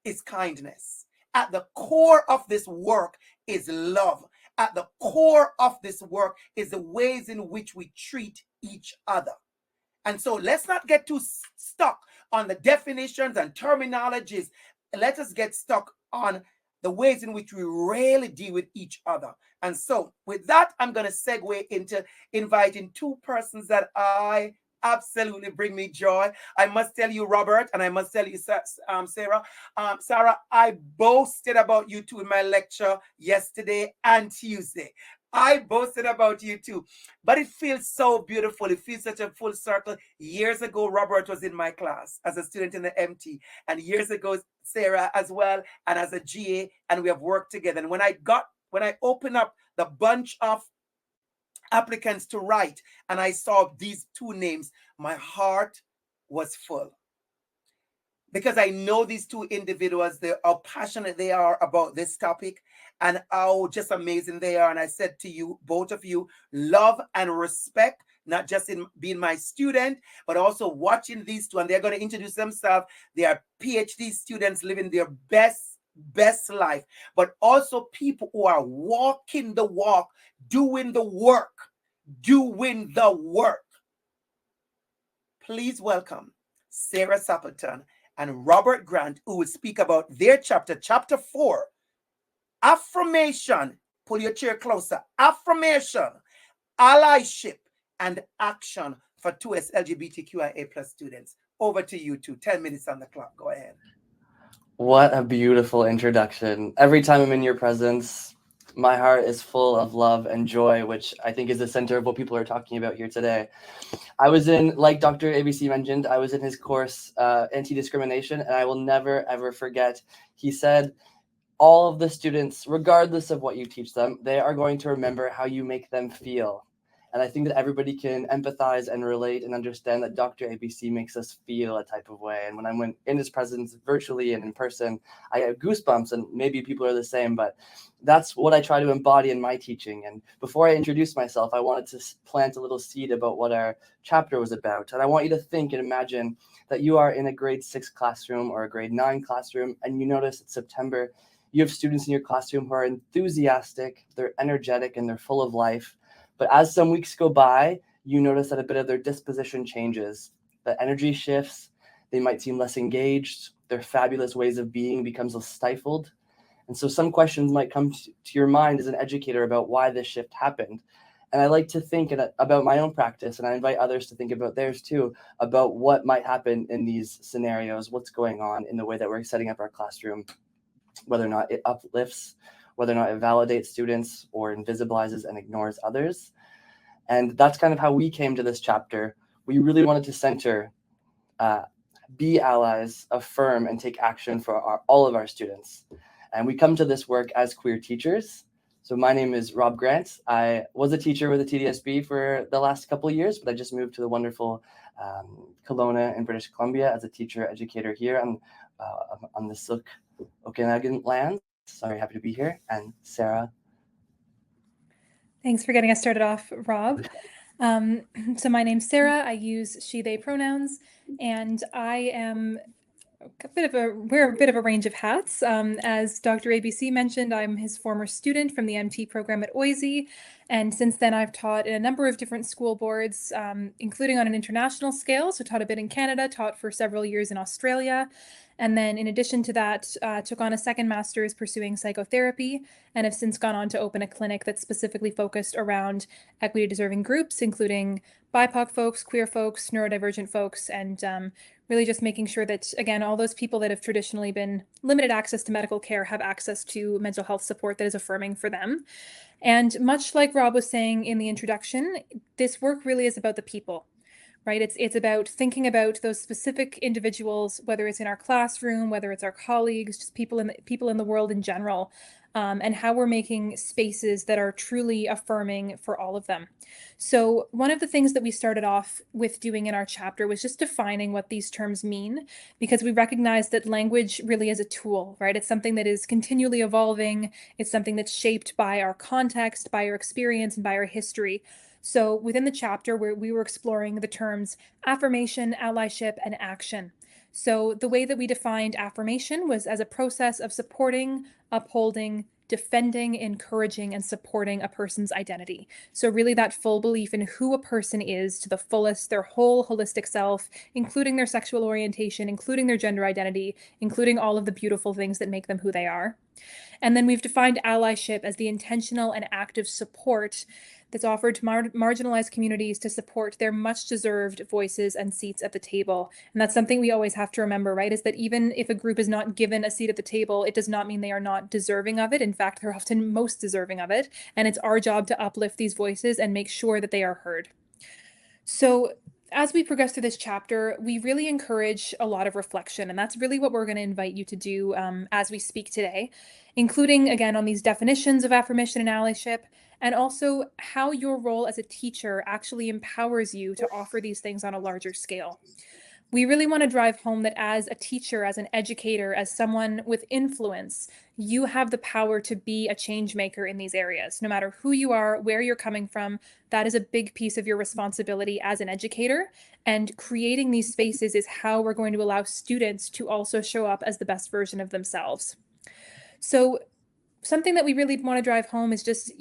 is kindness. At the core of this work is love. At the core of this work is the ways in which we treat each other. And so let's not get too stuck on the definitions and terminologies. Let us get stuck on the ways in which we really deal with each other. And so with that, I'm going to segue into inviting 2 persons that I absolutely bring me joy. I must tell you, Robert, and I must tell you, Sarah. Sarah, I boasted about you 2 in my lecture yesterday and Tuesday. I boasted about you too, but it feels so beautiful. It feels such a full circle. Years ago, Robert was in my class as a student in the MT, and years ago, Sarah as well, and as a GA, and we have worked together. And when I opened up the bunch of applicants to write, and I saw these 2 names, my heart was full. Because I know these 2 individuals, how passionate they are about this topic and how just amazing they are. And I said to you, both of you, love and respect, not just in being my student, but also watching these 2. And they're going to introduce themselves. They are PhD students living their best life, but also people who are walking the walk, doing the work. Please welcome Sarah Sappleton and Robert Grant, who will speak about their chapter 4, affirmation. Pull your chair closer. Affirmation, allyship, and action for 2S LGBTQIA+ students. Over to you 2. 10 minutes on the clock. Go ahead. What a beautiful introduction. Every time I'm in your presence, my heart is full of love and joy, which I think is the center of what people are talking about here today. I was in, like Dr. ABC mentioned, I was in his course, Anti-Discrimination, and I will never, ever forget. He said, all of the students, regardless of what you teach them, they are going to remember how you make them feel. And I think that everybody can empathize and relate and understand that Dr. ABC makes us feel a type of way. And when I went in his presence virtually and in person, I had goosebumps, and maybe people are the same, but that's what I try to embody in my teaching. And before I introduce myself, I wanted to plant a little seed about what our chapter was about. And I want you to think and imagine that you are in a grade 6 classroom or a grade 9 classroom, and you notice it's September. You have students in your classroom who are enthusiastic, they're energetic, and they're full of life. But as some weeks go by, you notice that a bit of their disposition changes. The energy shifts. They might seem less engaged. Their fabulous ways of being becomes stifled. And so some questions might come to your mind as an educator about why this shift happened. And I like to think about my own practice, and I invite others to think about theirs too, about what might happen in these scenarios, what's going on in the way that we're setting up our classroom, whether or not it uplifts, whether or not it validates students or invisibilizes and ignores others. And that's kind of how we came to this chapter. We really wanted to center, be allies, affirm, and take action for all of our students. And we come to this work as queer teachers. So my name is Rob Grant. I was a teacher with the TDSB for the last couple of years, but I just moved to the wonderful Kelowna in British Columbia as a teacher educator here on the Silk Okanagan lands. Sorry, happy to be here. And Sarah. Thanks for getting us started off, Rob. So my name's Sarah. I use she, they pronouns, and I am wear a bit of a range of hats. As Dr. ABC mentioned, I'm his former student from the MT program at OISE. And since then, I've taught in a number of different school boards, including on an international scale. So taught a bit in Canada, taught for several years in Australia. And then in addition to that, took on a second master's pursuing psychotherapy, and have since gone on to open a clinic that's specifically focused around equity deserving groups, including BIPOC folks, queer folks, neurodivergent folks, and really just making sure that, again, all those people that have traditionally been limited access to medical care have access to mental health support that is affirming for them. And much like Rob was saying in the introduction, this work really is about the people, right? It's about thinking about those specific individuals, whether it's in our classroom, whether it's our colleagues, just people in the world in general, and how we're making spaces that are truly affirming for all of them. So one of the things that we started off with doing in our chapter was just defining what these terms mean, because we recognize that language really is a tool, right? It's something that is continually evolving. It's something that's shaped by our context, by our experience, and by our history. So within the chapter where we were exploring the terms affirmation, allyship, and action. So the way that we defined affirmation was as a process of supporting, upholding, defending, encouraging, and supporting a person's identity. So really that full belief in who a person is to the fullest, their whole holistic self, including their sexual orientation, including their gender identity, including all of the beautiful things that make them who they are. And then we've defined allyship as the intentional and active support that's offered to marginalized communities to support their much deserved voices and seats at the table. And that's something we always have to remember, right? Is that even if a group is not given a seat at the table, it does not mean they are not deserving of it. In fact, they're often most deserving of it. And it's our job to uplift these voices and make sure that they are heard. So as we progress through this chapter, we really encourage a lot of reflection, and that's really what we're going to invite you to do as we speak today, including, again, on these definitions of affirmation and allyship, and also how your role as a teacher actually empowers you to offer these things on a larger scale. We really want to drive home that as a teacher, as an educator, as someone with influence, you have the power to be a change maker in these areas. No matter who you are, where you're coming from, that is a big piece of your responsibility as an educator. And creating these spaces is how we're going to allow students to also show up as the best version of themselves. So something that we really want to drive home is just,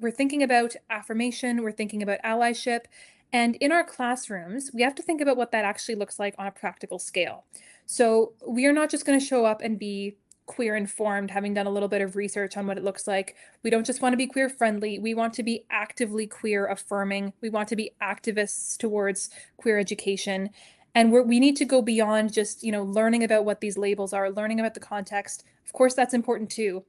we're thinking about affirmation, we're thinking about allyship. And in our classrooms, we have to think about what that actually looks like on a practical scale. So we are not just going to show up and be queer informed, having done a little bit of research on what it looks like. We don't just want to be queer friendly. We want to be actively queer affirming. We want to be activists towards queer education. And we need to go beyond just, learning about what these labels are, learning about the context. Of course, that's important too.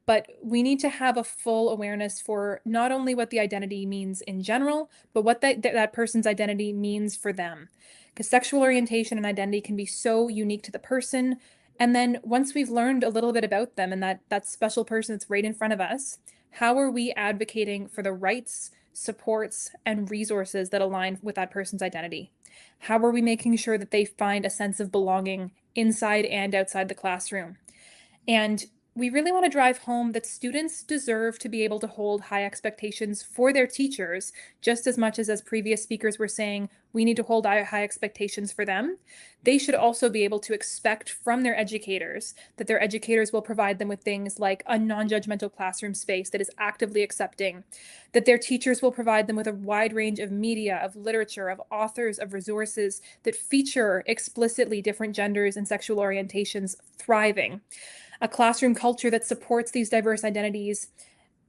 But we need to have a full awareness for not only what the identity means in general, but what that person's identity means for them. Because sexual orientation and identity can be so unique to the person. And then once we've learned a little bit about them and that special person that's right in front of us, how are we advocating for the rights, supports, and resources that align with that person's identity? How are we making sure that they find a sense of belonging inside and outside the classroom? And we really want to drive home that students deserve to be able to hold high expectations for their teachers, just as much as previous speakers were saying, we need to hold high expectations for them. They should also be able to expect from their educators that their educators will provide them with things like a non-judgmental classroom space that is actively accepting, that their teachers will provide them with a wide range of media, of literature, of authors, of resources that feature explicitly different genders and sexual orientations thriving. A classroom culture that supports these diverse identities.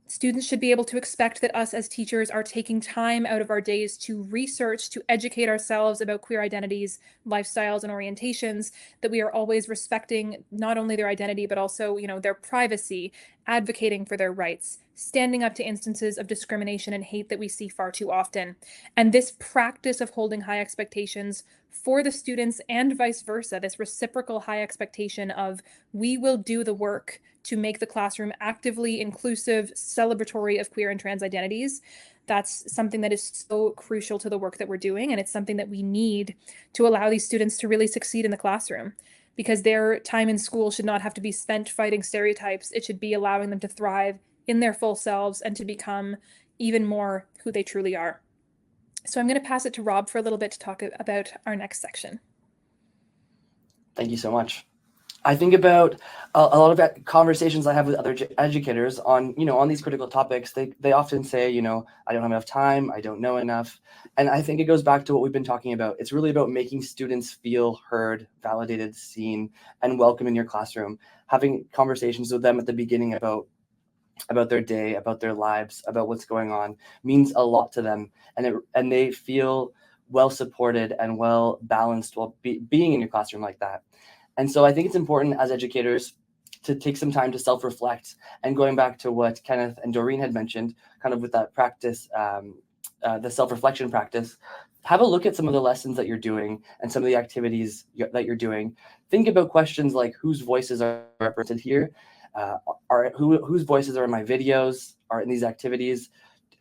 Students should be able to expect that us as teachers are taking time out of our days to research, to educate ourselves about queer identities, lifestyles, and orientations, that we are always respecting not only their identity, but also, their privacy, advocating for their rights, standing up to instances of discrimination and hate that we see far too often. And this practice of holding high expectations for the students and vice versa, this reciprocal high expectation of we will do the work to make the classroom actively inclusive, celebratory of queer and trans identities. That's something that is so crucial to the work that we're doing. And it's something that we need to allow these students to really succeed in the classroom, because their time in school should not have to be spent fighting stereotypes. It should be allowing them to thrive in their full selves and to become even more who they truly are. So I'm going to pass it to Rob for a little bit to talk about our next section. Thank you so much. I think about a lot of conversations I have with other educators on, on these critical topics. They often say, I don't have enough time, I don't know enough. And I think it goes back to what we've been talking about. It's really about making students feel heard, validated, seen, and welcome in your classroom. Having conversations with them at the beginning about their day, about their lives, about what's going on means a lot to them. And they feel well supported and well balanced while being in your classroom like that. And so I think it's important as educators to take some time to self-reflect. And going back to what Kenneth and Doreen had mentioned, kind of with that practice, the self-reflection practice, have a look at some of the lessons that you're doing and some of the activities that you're doing. Think about questions like whose voices are represented here, whose voices are in my videos, are in these activities.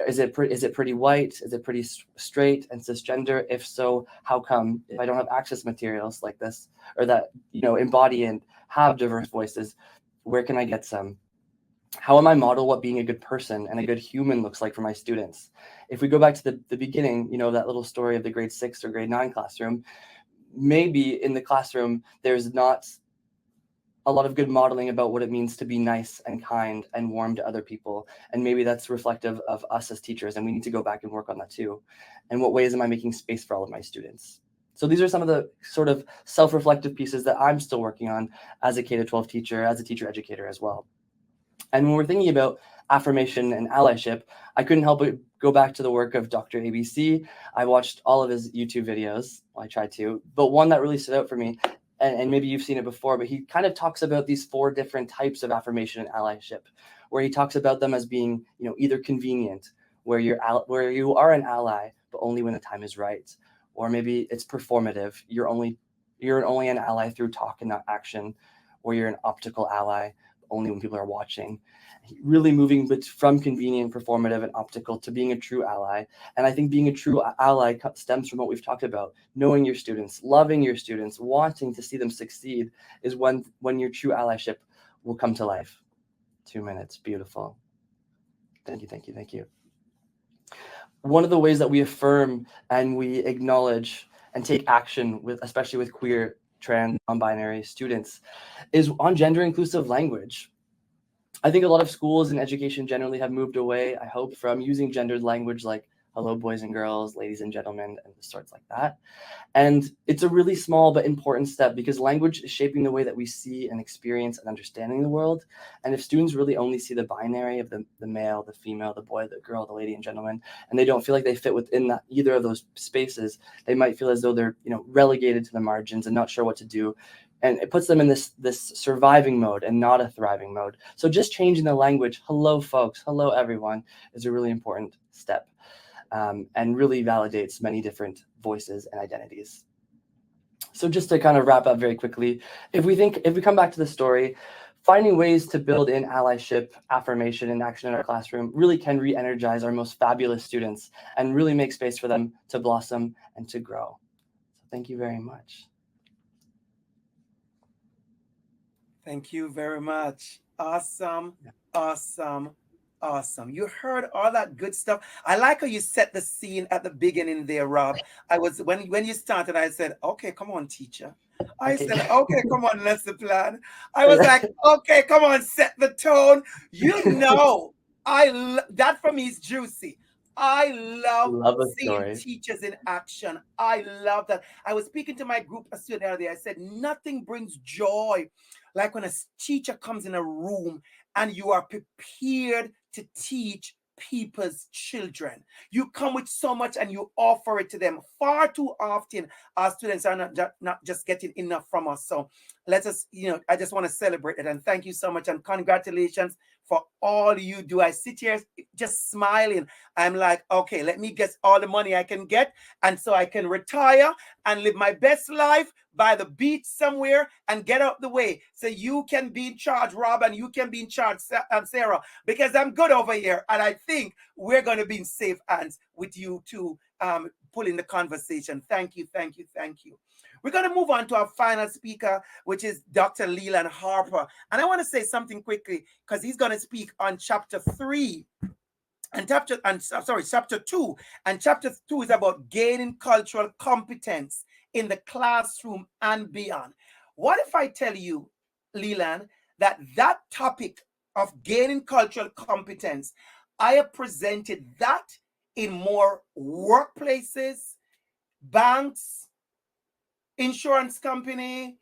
Is it pretty white? Is it pretty straight and cisgender? If so, how come? If I don't have access materials like this, or that embody and have diverse voices, where can I get some? How am I model what being a good person and a good human looks like for my students? If we go back to the beginning, that little story of the grade 6 or grade 9 classroom, maybe in the classroom there's not a lot of good modeling about what it means to be nice and kind and warm to other people. And maybe that's reflective of us as teachers, and we need to go back and work on that too. And what ways am I making space for all of my students? So these are some of the sort of self-reflective pieces that I'm still working on as a K-12 teacher, as a teacher educator as well. And when we're thinking about affirmation and allyship, I couldn't help but go back to the work of DR.ABC. I watched all of his YouTube videos. Well, I tried to, but one that really stood out for me, and maybe you've seen it before, but he kind of talks about these 4 different types of affirmation and allyship, where he talks about them as being, either convenient, where you are an ally, but only when the time is right, or maybe it's performative. You're only an ally through talk and not action, or you're an optical ally, only when people are watching. Really moving from convenient, performative, and optical to being a true ally. And I think being a true ally stems from what we've talked about: knowing your students, loving your students, wanting to see them succeed is when your true allyship will come to life. 2 minutes, beautiful. Thank you. One of the ways that we affirm and we acknowledge and take action especially with queer, trans, non-binary students, is on gender inclusive language. I think a lot of schools and education generally have moved away, I hope, from using gendered language like hello, boys and girls, ladies and gentlemen, and sorts like that. And it's a really small but important step, because language is shaping the way that we see and experience and understanding the world. And if students really only see the binary of the male, the female, the boy, the girl, the lady and gentleman, and they don't feel like they fit within either of those spaces, they might feel as though they're relegated to the margins and not sure what to do. And it puts them in this surviving mode and not a thriving mode. So just changing the language, hello folks, hello everyone, is a really important step, and really validates many different voices and identities. So just to kind of wrap up very quickly, if we come back to the story, finding ways to build in allyship, affirmation, and action in our classroom really can re-energize our most fabulous students and really make space for them to blossom and to grow. So thank you very much. Thank you very much. Awesome. You heard all that good stuff. I like how you set the scene at the beginning there, Rob. I was when you started, I said, okay, come on, teacher. I said, okay, come on, let's the plan. I was like, okay, come on, set the tone. That for me is juicy. I love seeing teachers in action. I love that. I was speaking to my group of students earlier. I said, nothing brings joy like when a teacher comes in a room and you are prepared to teach people's children. You come with so much and you offer it to them. Far too often, our students are not just getting enough from us. So let us, I just want to celebrate it. And thank you so much. And congratulations for all you do. I sit here just smiling. I'm like, okay, let me get all the money I can get. And so I can retire and live my best life by the beach somewhere and get out the way. So you can be in charge, Rob, and you can be in charge, Sarah, because I'm good over here. And I think we're going to be in safe hands with you two pulling the conversation. Thank you. We're going to move on to our final speaker, which is Dr. Leland Harper. And I want to say something quickly because he's going to speak on chapter 3. Chapter 2. And chapter 2 is about gaining cultural competence in the classroom and beyond. What if I tell you, Leland, that topic of gaining cultural competence, I have presented that in more workplaces, banks, insurance company,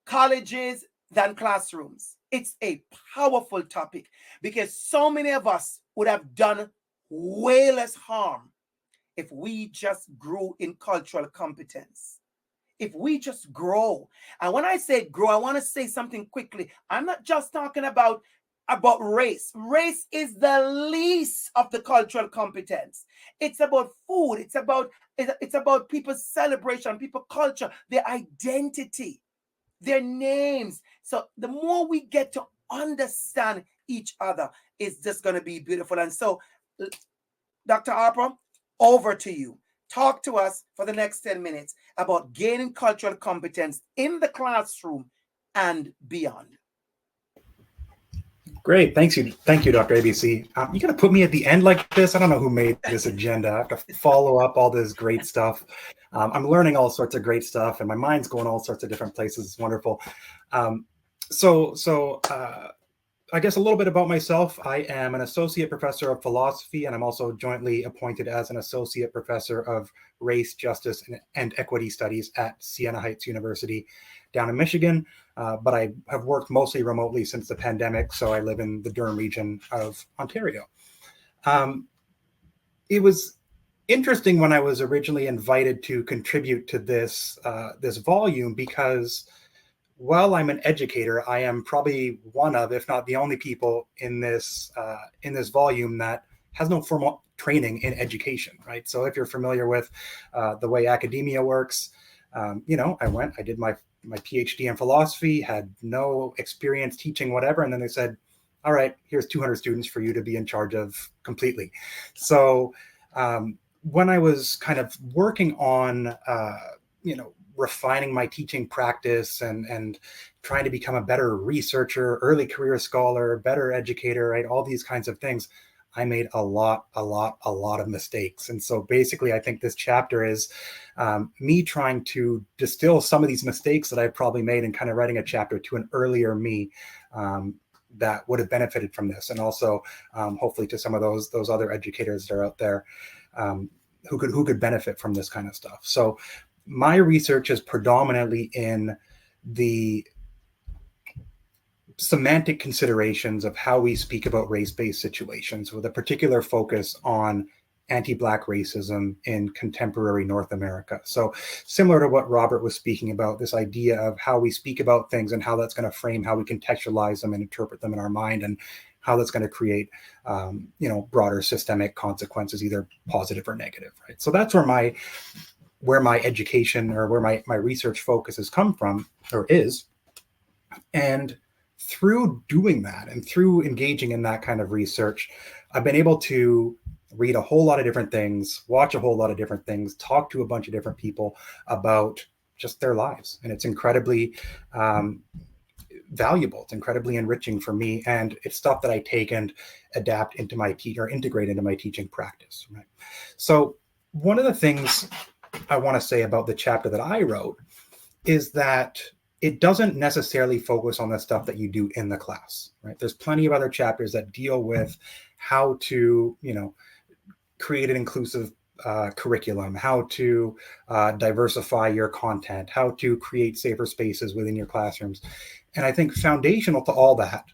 colleges than classrooms. It's a powerful topic because so many of us would have done way less harm if we just grew in cultural competence. If we just grow. And when I say grow, I want to say something quickly. I'm not just talking about race. Race is the least of the cultural competence. It's about food. It's about people's celebration, people's culture, their identity, their names. So the more we get to understand each other, it's just going to be beautiful. And so, Dr. Harper, over to you. Talk to us for the next 10 minutes about gaining cultural competence in the classroom and beyond. Great. Thank you, Dr. ABC. You got to put me at the end like this. I don't know who made this agenda. I have to follow up all this great stuff. I'm learning all sorts of great stuff, and my mind's going all sorts of different places. It's wonderful. I guess a little bit about myself. I am an associate professor of philosophy, and I'm also jointly appointed as an associate professor of race, justice, and equity studies at Siena Heights University down in Michigan. But I have worked mostly remotely since the pandemic, so I live in the Durham region of Ontario. It was interesting when I was originally invited to contribute to this volume, because while I'm an educator, I am probably one of, if not the only people in this volume that has no formal training in education, right? So if you're familiar with the way academia works, I did my PhD in philosophy, had no experience teaching whatever, and then they said, all right, here's 200 students for you to be in charge of completely. So when I was kind of working on, refining my teaching practice and trying to become a better researcher, early career scholar, better educator, right? All these kinds of things, I made a lot of mistakes. And so basically, I think this chapter is me trying to distill some of these mistakes that I've probably made and kind of writing a chapter to an earlier me that would have benefited from this. And also hopefully to some of those other educators that are out there who could benefit from this kind of stuff. So my research is predominantly in the semantic considerations of how we speak about race-based situations, with a particular focus on anti-Black racism in contemporary North America. So similar to what Robert was speaking about, this idea of how we speak about things and how that's going to frame how we contextualize them and interpret them in our mind, and how that's going to create, broader systemic consequences, either positive or negative, right? So that's where my education or where my research focus has come from, or is. And through doing that and through engaging in that kind of research, I've been able to read a whole lot of different things, watch a whole lot of different things, talk to a bunch of different people about just their lives. And it's incredibly valuable. It's incredibly enriching for me. And it's stuff that I take and adapt into my integrate into my teaching practice, right? So one of the things I want to say about the chapter that I wrote is that it doesn't necessarily focus on the stuff that you do in the class, right? There's plenty of other chapters that deal with how to, create an inclusive curriculum, how to diversify your content, how to create safer spaces within your classrooms. And I think foundational to all that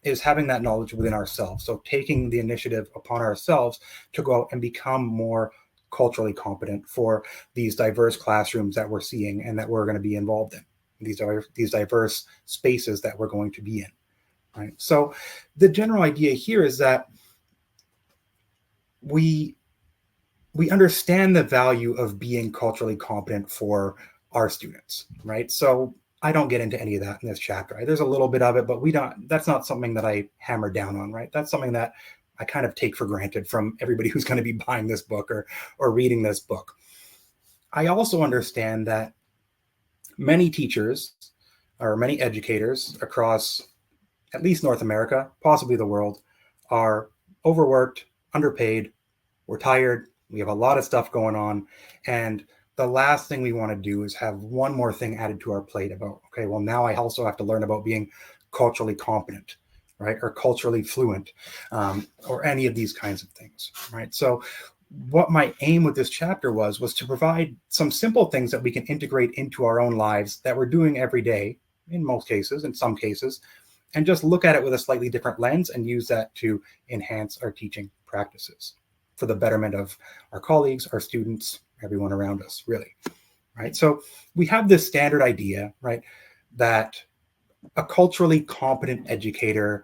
is having that knowledge within ourselves. So taking the initiative upon ourselves to go out and become more culturally competent for these diverse classrooms that we're seeing and that we're going to be involved in. These are these diverse spaces that we're going to be in, right? So the general idea here is that we understand the value of being culturally competent for our students, right? So I don't get into any of that in this chapter. Right? There's a little bit of it, but that's not something that I hammer down on, right? That's something that I kind of take for granted from everybody who's going to be buying this book or reading this book. I also understand that many teachers or many educators across at least North America, possibly the world, are overworked, underpaid, we're tired, we have a lot of stuff going on, and the last thing we want to do is have one more thing added to our plate about, okay, well, now I also have to learn about being culturally competent, right? Or culturally fluent, or any of these kinds of things, right? So what my aim with this chapter was to provide some simple things that we can integrate into our own lives that we're doing every day, in most cases, in some cases, and just look at it with a slightly different lens and use that to enhance our teaching practices. for the betterment of our colleagues, our students, everyone around us, really, right? So we have this standard idea, right, that a culturally competent educator,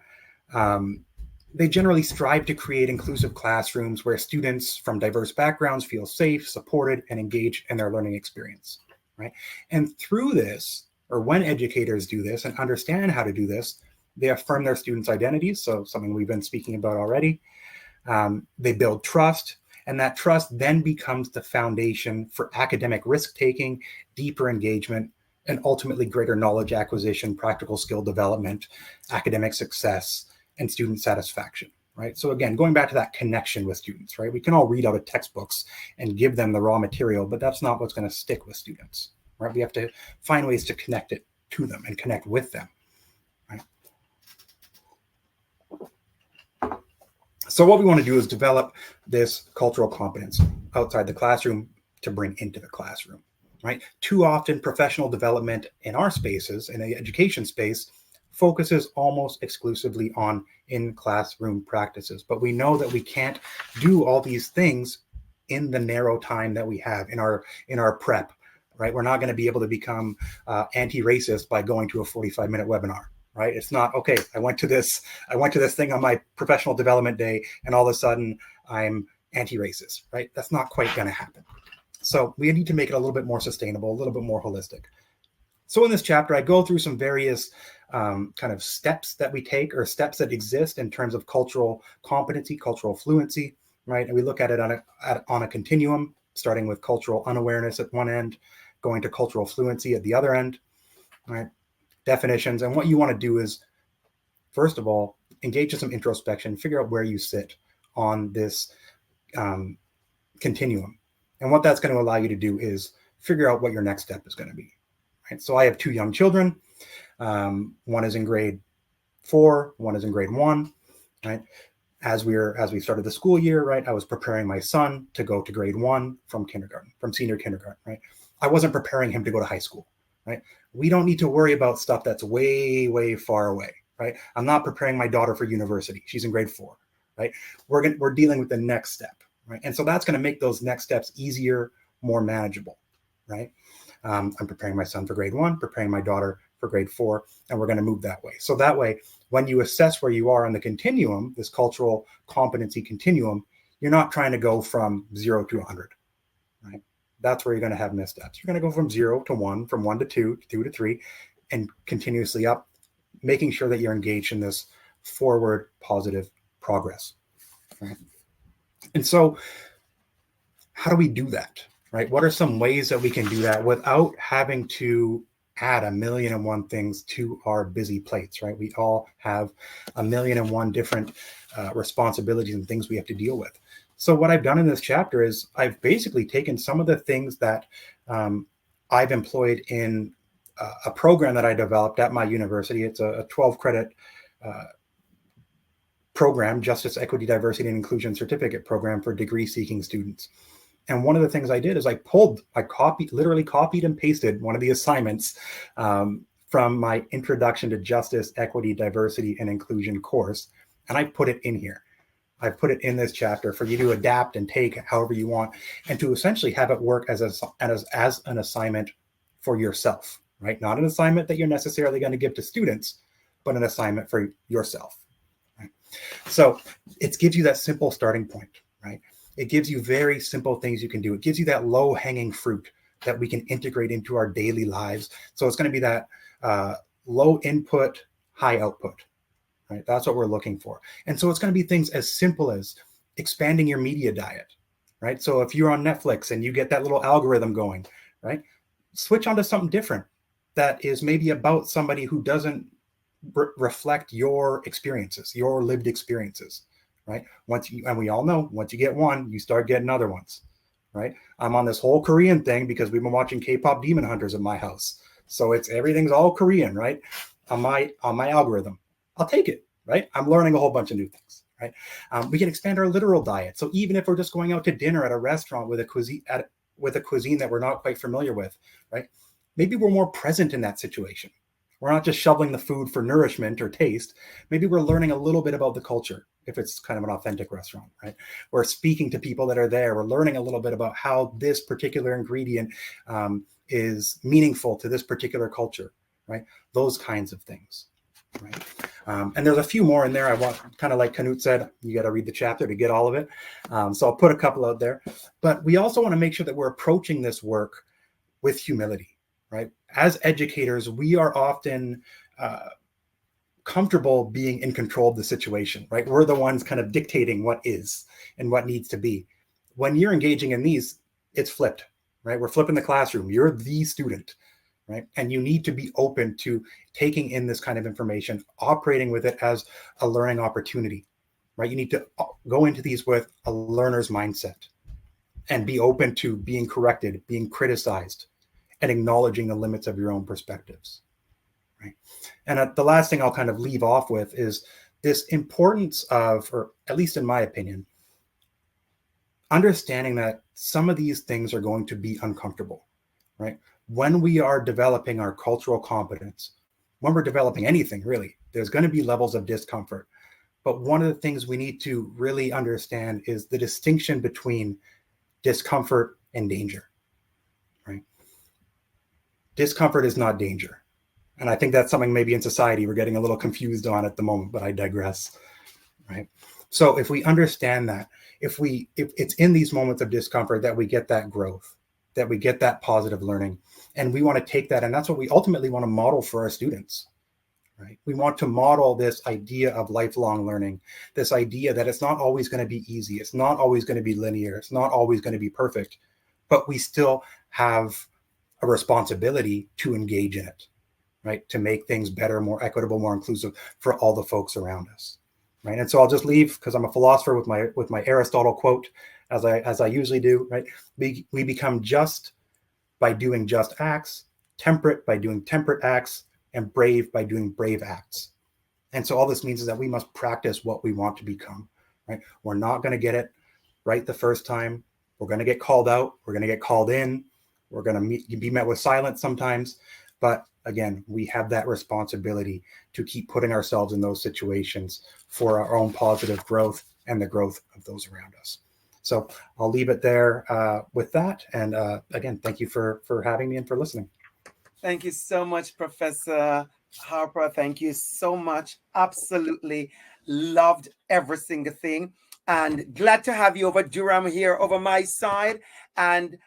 they generally strive to create inclusive classrooms where students from diverse backgrounds feel safe, supported, and engaged in their learning experience, right? And through this, or when educators do this and understand how to do this, they affirm their students' identities, so something we've been speaking about already. They build trust, and that trust then becomes the foundation for academic risk-taking, deeper engagement, and ultimately greater knowledge acquisition, practical skill development, academic success, and student satisfaction, right? So again, going back to that connection with students, right? We can all read out of textbooks and give them the raw material, but that's not what's going to stick with students, right? We have to find ways to connect it to them and connect with them, right? So what we want to do is develop this cultural competence outside the classroom to bring into the classroom, right? Too often professional development in our spaces, in the education space, focuses almost exclusively on in-classroom practices. But we know that we can't do all these things in the narrow time that we have in our prep, right? We're not going to be able to become anti-racist by going to a 45-minute webinar, right? It's not, okay, I went to this thing on my professional development day and all of a sudden I'm anti-racist, right? That's not quite going to happen. So we need to make it a little bit more sustainable, a little bit more holistic. So in this chapter, I go through some various kind of steps that we take, or steps that exist in terms of cultural competency, cultural fluency, right? And we look at it on a continuum, starting with cultural unawareness at one end, going to cultural fluency at the other end, right? Definitions. And what you want to do is, first of all, engage in some introspection, figure out where you sit on this continuum. And what that's going to allow you to do is figure out what your next step is going to be. Right? So I have two young children. One is in grade 4, one is in grade 1. Right? As we started the school year, right, I was preparing my son to go to grade 1 from senior kindergarten. Right? I wasn't preparing him to go to high school. Right? We don't need to worry about stuff that's way, way far away. Right? I'm not preparing my daughter for university. She's in grade 4. Right? We're dealing with the next step. Right? And so that's going to make those next steps easier, more manageable. Right? I'm preparing my son for grade 1, preparing my daughter for grade 4, and we're going to move that way. So that way, when you assess where you are on the continuum, this cultural competency continuum, you're not trying to go from 0 to 100, right? That's where you're going to have missteps. You're going to go from 0 to 1, from 1 to 2, 2 to 3, and continuously up, making sure that you're engaged in this forward positive progress, right? And so how do we do that? Right? What are some ways that we can do that without having to add 1,000,001 things to our busy plates, right? We all have 1,000,001 different responsibilities and things we have to deal with. So what I've done in this chapter is I've basically taken some of the things that I've employed in a program that I developed at my university. It's a 12-credit program, Justice, Equity, Diversity, and Inclusion Certificate program for degree-seeking students. And one of the things I did is I literally copied and pasted one of the assignments from my Introduction to Justice, Equity, Diversity, and Inclusion course, and I put it in here. I put it in this chapter for you to adapt and take however you want, and to essentially have it work as an assignment for yourself, right? Not an assignment that you're necessarily going to give to students, but an assignment for yourself. Right? So it gives you that simple starting point, right? It gives you very simple things you can do. It gives you that low-hanging fruit that we can integrate into our daily lives. So it's going to be that low input, high output, right? That's what we're looking for. And so it's going to be things as simple as expanding your media diet, right? So if you're on Netflix and you get that little algorithm going, right? Switch onto something different that is maybe about somebody who doesn't reflect your experiences, your lived experiences. Right? And we all know, once you get one, you start getting other ones, right? I'm on this whole Korean thing because we've been watching K-pop Demon Hunters at my house. So everything's all Korean, right? On my algorithm. I'll take it, right? I'm learning a whole bunch of new things, right? We can expand our literal diet. So even if we're just going out to dinner at a restaurant with a cuisine that we're not quite familiar with, right? Maybe we're more present in that situation. We're not just shoveling the food for nourishment or taste. Maybe we're learning a little bit about the culture, if it's kind of an authentic restaurant, right? We're speaking to people that are there. We're learning a little bit about how this particular ingredient is meaningful to this particular culture, right? Those kinds of things, right? And there's a few more in there. I want, kind of like Canute said, you got to read the chapter to get all of it. So I'll put a couple out there. But we also want to make sure that we're approaching this work with humility, right? As educators, we are often comfortable being in control of the situation, right? We're the ones kind of dictating what is and what needs to be. When you're engaging in these, it's flipped, right? We're flipping the classroom. You're the student, right? And you need to be open to taking in this kind of information, operating with it as a learning opportunity, right? You need to go into these with a learner's mindset and be open to being corrected, being criticized, and acknowledging the limits of your own perspectives, right? And the last thing I'll kind of leave off with is this importance of, or at least in my opinion, understanding that some of these things are going to be uncomfortable, right? When we are developing our cultural competence, when we're developing anything really, there's going to be levels of discomfort. But one of the things we need to really understand is the distinction between discomfort and danger, right? Discomfort is not danger. And I think that's something maybe in society we're getting a little confused on at the moment, but I digress, right? So if we understand that, if it's in these moments of discomfort that we get that growth, that we get that positive learning, and we want to take that, and that's what we ultimately want to model for our students, right? We want to model this idea of lifelong learning, this idea that it's not always going to be easy. It's not always going to be linear. It's not always going to be perfect, but we still have a responsibility to engage in it, right? To make things better, more equitable, more inclusive for all the folks around us, right? And so I'll just leave, because I'm a philosopher, with my Aristotle quote, as I usually do, right? We become just by doing just acts, temperate by doing temperate acts, and brave by doing brave acts. And so all this means is that we must practice what we want to become, right? We're not going to get it right the first time. We're going to get called out. We're going to get called in. We're going to be met with silence sometimes. But again, we have that responsibility to keep putting ourselves in those situations for our own positive growth and the growth of those around us. So I'll leave it there with that. And again, thank you for having me and for listening. Thank you so much, Professor Harper. Thank you so much. Absolutely loved every single thing. And glad to have you over Durham here over my side. And,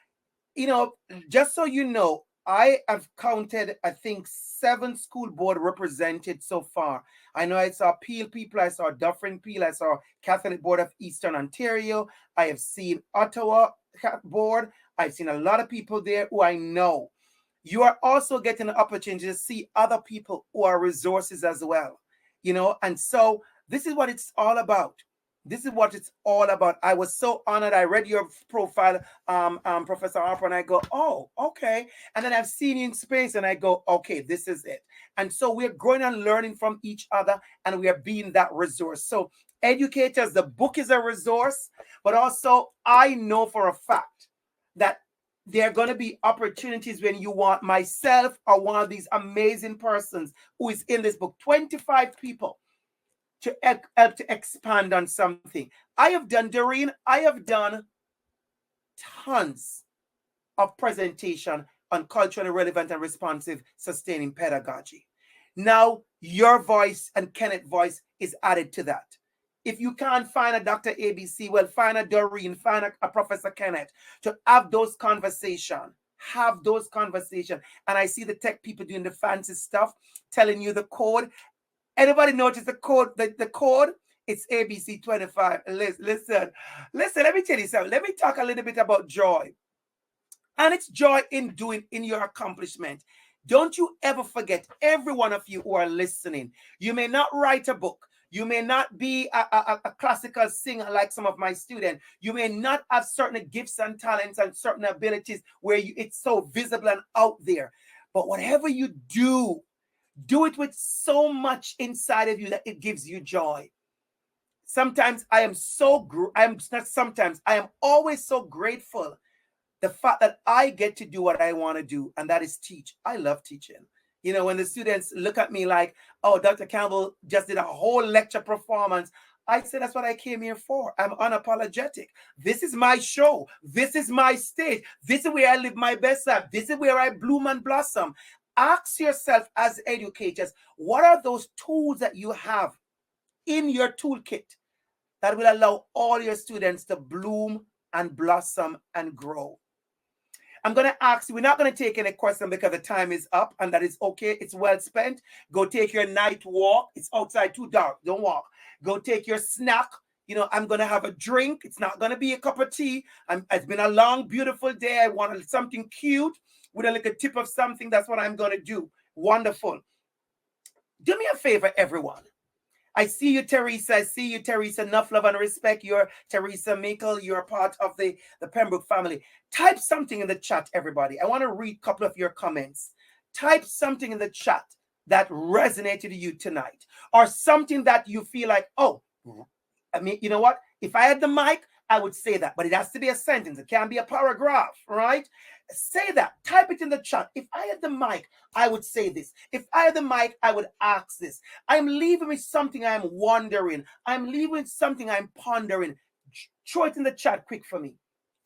you know, just so you know, I have counted, I think, 7 school board represented so far. I know I saw Peel people, I saw Dufferin Peel, I saw Catholic Board of Eastern Ontario. I have seen Ottawa Board. I've seen a lot of people there who I know. You are also getting an opportunity to see other people who are resources as well, you know, and so this is what it's all about. This is what it's all about. I was so honored. I read your profile, Professor Harper, and I go, oh, okay. And then I've seen you in space, and I go, okay, this is it. And so we're growing and learning from each other, and we are being that resource. So educators, the book is a resource, but also I know for a fact that there are going to be opportunities when you want myself or one of these amazing persons who is in this book, 25 people, to help to expand on something. I have done, Doreen, I have done tons of presentation on culturally relevant and responsive sustaining pedagogy. Now, your voice and Kenneth's voice is added to that. If you can't find a Dr. ABC, well, find a Doreen, find a Professor Kenneth to have those conversations. Have those conversations. And I see the tech people doing the fancy stuff, telling you the code. Anybody notice the code? The code, it's ABC 25. Listen, let me tell you something. Let me talk a little bit about joy. And it's joy in doing, in your accomplishment. Don't you ever forget, every one of you who are listening, you may not write a book. You may not be a classical singer like some of my students. You may not have certain gifts and talents and certain abilities where it's so visible and out there. But whatever you do it with so much inside of you that it gives you joy. Sometimes I am always so grateful the fact that I get to do what I want to do, and that is teach. I love teaching. You know, when the students look at me like, oh, Dr. Campbell just did a whole lecture performance. I said, that's what I came here for. I'm unapologetic. This is my show. This is my stage. This is where I live my best life. This is where I bloom and blossom. Ask yourself as educators, what are those tools that you have in your toolkit that will allow all your students to bloom and blossom and grow? I'm going to ask you, we're not going to take any question because the time is up, and that is okay. It's well spent. Go take your night walk. It's outside too dark. Don't walk. Go take your snack. You know, I'm going to have a drink. It's not going to be a cup of tea. It's been a long, beautiful day. I want something cute with a little tip of something. That's what I'm going to do. Wonderful. Do me a favor, everyone. I see you, Teresa. I see you, Teresa. Enough love and respect. You're Teresa Mickle. You're part of the Pembroke family. Type something in the chat, everybody. I want to read a couple of your comments. Type something in the chat that resonated with you tonight, or something that you feel like, oh, I mean, you know what? If I had the mic, I would say that, but it has to be a sentence. It can't be a paragraph, right? Say that. Type it in the chat. If I had the mic, I would say this. If I had the mic, I would ask this. I'm leaving with something I'm wondering. I'm leaving with something I'm pondering. Throw it in the chat quick for me.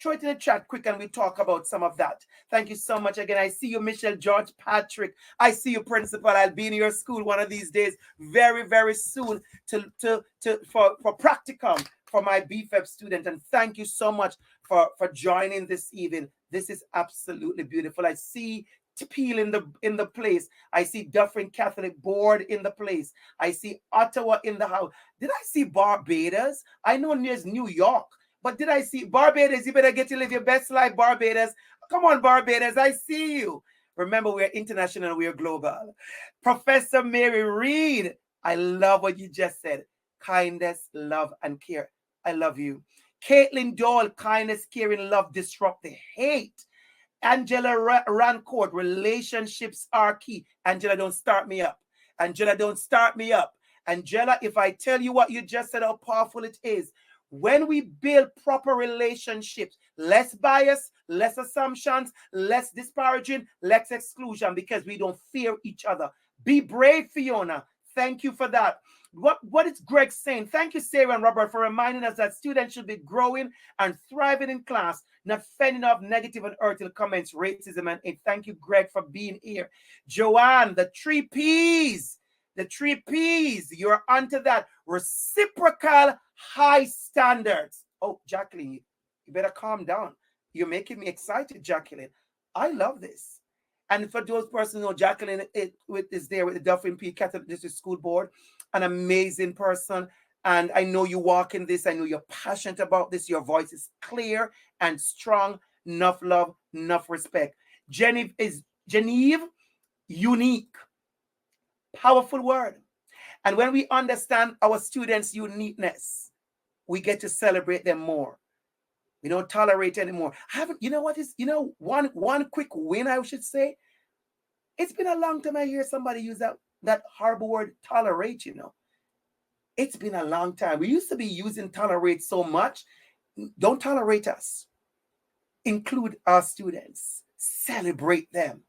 Throw it in the chat quick, and we'll talk about some of that. Thank you so much again. I see you, Michelle George Patrick. I see you, Principal. I'll be in your school one of these days, very, very soon, for practicum for my BFEP student. And thank you so much for joining this evening. This is absolutely beautiful. I see Peel in the place. I see Dufferin Catholic Board in the place. I see Ottawa in the house. Did I see Barbados? I know there's New York, but did I see Barbados? You better get to live your best life, Barbados. Come on, Barbados. I see you. Remember, we're international, we're global. Professor Mary Reed, I love what you just said. Kindness, love, and care. I love you. Caitlin Doyle, kindness, caring, love, disrupt the hate. Angela Rancourt, relationships are key. Angela, don't start me up. Angela, don't start me up. Angela, if I tell you what you just said, how powerful it is. When we build proper relationships, less bias, less assumptions, less disparaging, less exclusion, because we don't fear each other. Be brave, Fiona. Thank you for that. What is Greg saying? Thank you, Sarah and Robert, for reminding us that students should be growing and thriving in class, not fending off negative and hurtful comments, racism, and thank you, Greg, for being here. Joanne, the 3 Ps. The 3 Ps. You're onto that. Reciprocal high standards. Oh, Jacqueline, you better calm down. You're making me excited, Jacqueline. I love this. And for those persons who know, Jacqueline is there with the Dufferin P Catholic District School Board, an amazing person. And I know you walk in this. I know you're passionate about this. Your voice is clear and strong. Enough love, enough respect. Genevieve, unique. Powerful word. And when we understand our students' uniqueness, we get to celebrate them more. We don't tolerate anymore. One quick win, I should say. It's been a long time I hear somebody use that horrible word, tolerate, It's been a long time. We used to be using tolerate so much. Don't tolerate us. Include our students. Celebrate them.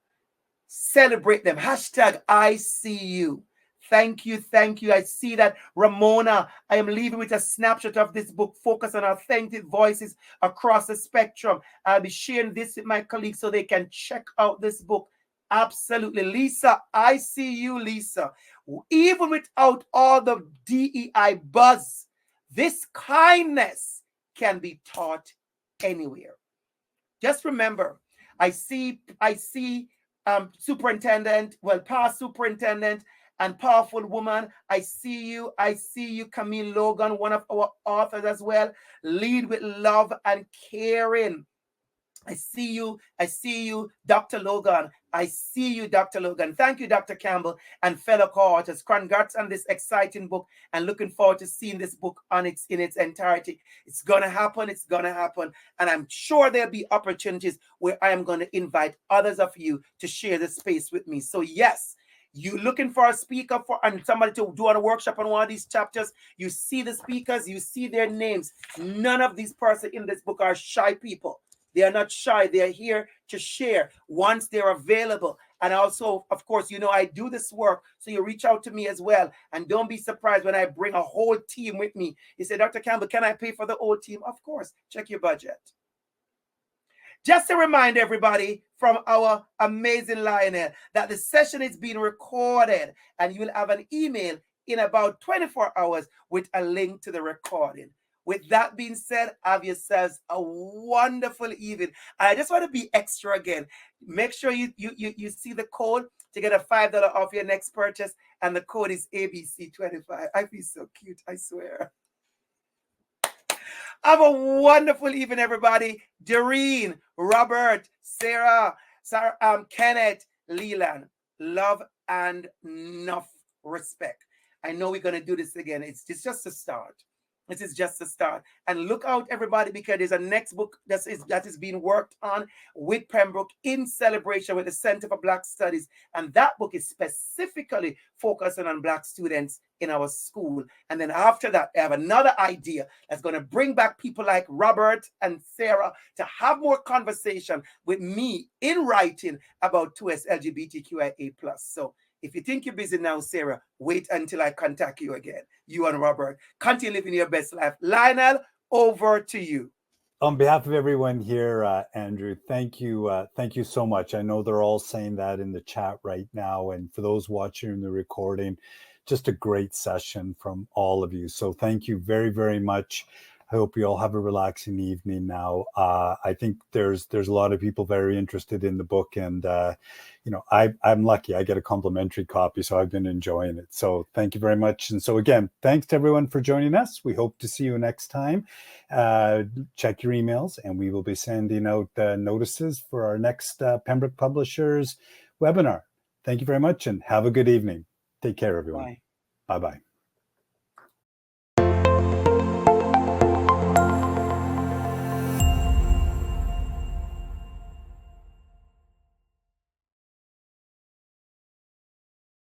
Celebrate them. Hashtag I see you. Thank you. Thank you. I see that. Ramona, I am leaving with a snapshot of this book, Focus on Authentic Voices Across the Spectrum. I'll be sharing this with my colleagues so they can check out this book. Absolutely. Lisa, I see you, Lisa. Even without all the DEI buzz, this kindness can be taught anywhere. Just remember, I see superintendent, past superintendent and powerful woman. I see you, Camille Logan, one of our authors as well. Lead with love and caring. I see you, Dr. Logan. I see you, Dr. Logan. Thank you, Dr. Campbell and fellow co-authors. Congrats on this exciting book, and looking forward to seeing this book in its entirety. It's going to happen. It's going to happen. And I'm sure there'll be opportunities where I am going to invite others of you to share the space with me. So yes, you looking for a speaker and somebody to do a workshop on one of these chapters, you see the speakers, you see their names. None of these persons in this book are shy people. They are not shy. They are here to share once they're available. And also, of course, you know, I do this work, so you reach out to me as well. And don't be surprised when I bring a whole team with me. You say, Dr. Campbell, can I pay for the whole team? Of course, check your budget. Just to remind everybody from our amazing Lionel that the session is being recorded, and you will have an email in about 24 hours with a link to the recording. With that being said, have yourselves a wonderful evening. I just want to be extra again. Make sure you see the code to get a $5 off your next purchase, and the code is ABC25. I feel so cute, I swear. Have a wonderful evening, everybody. Doreen, Robert, Sarah, Kenneth, Leland, love and enough respect. I know we're going to do this again. It's just a start. This is just a start. And look out, everybody, because there's a next book that is being worked on with Pembroke in celebration with the Center for Black Studies. And that book is specifically focusing on Black students in our school. And then after that, I have another idea that's going to bring back people like Robert and Sarah to have more conversation with me in writing about 2S LGBTQIA+. So if you think you're busy now, Sarah, wait until I contact you again. You and Robert, continue living your best life. Lionel, over to you. On behalf of everyone here, Andrew, thank you so much. I know they're all saying that in the chat right now, and for those watching the recording, just a great session from all of you. So thank you very, very much. I hope you all have a relaxing evening now. I think there's a lot of people very interested in the book, and you know, I'm lucky. I get a complimentary copy, so I've been enjoying it. So thank you very much. And so again, thanks to everyone for joining us. We hope to see you next time. Check your emails, and we will be sending out notices for our next Pembroke Publishers webinar. Thank you very much, and have a good evening. Take care, everyone. Bye. Bye-bye.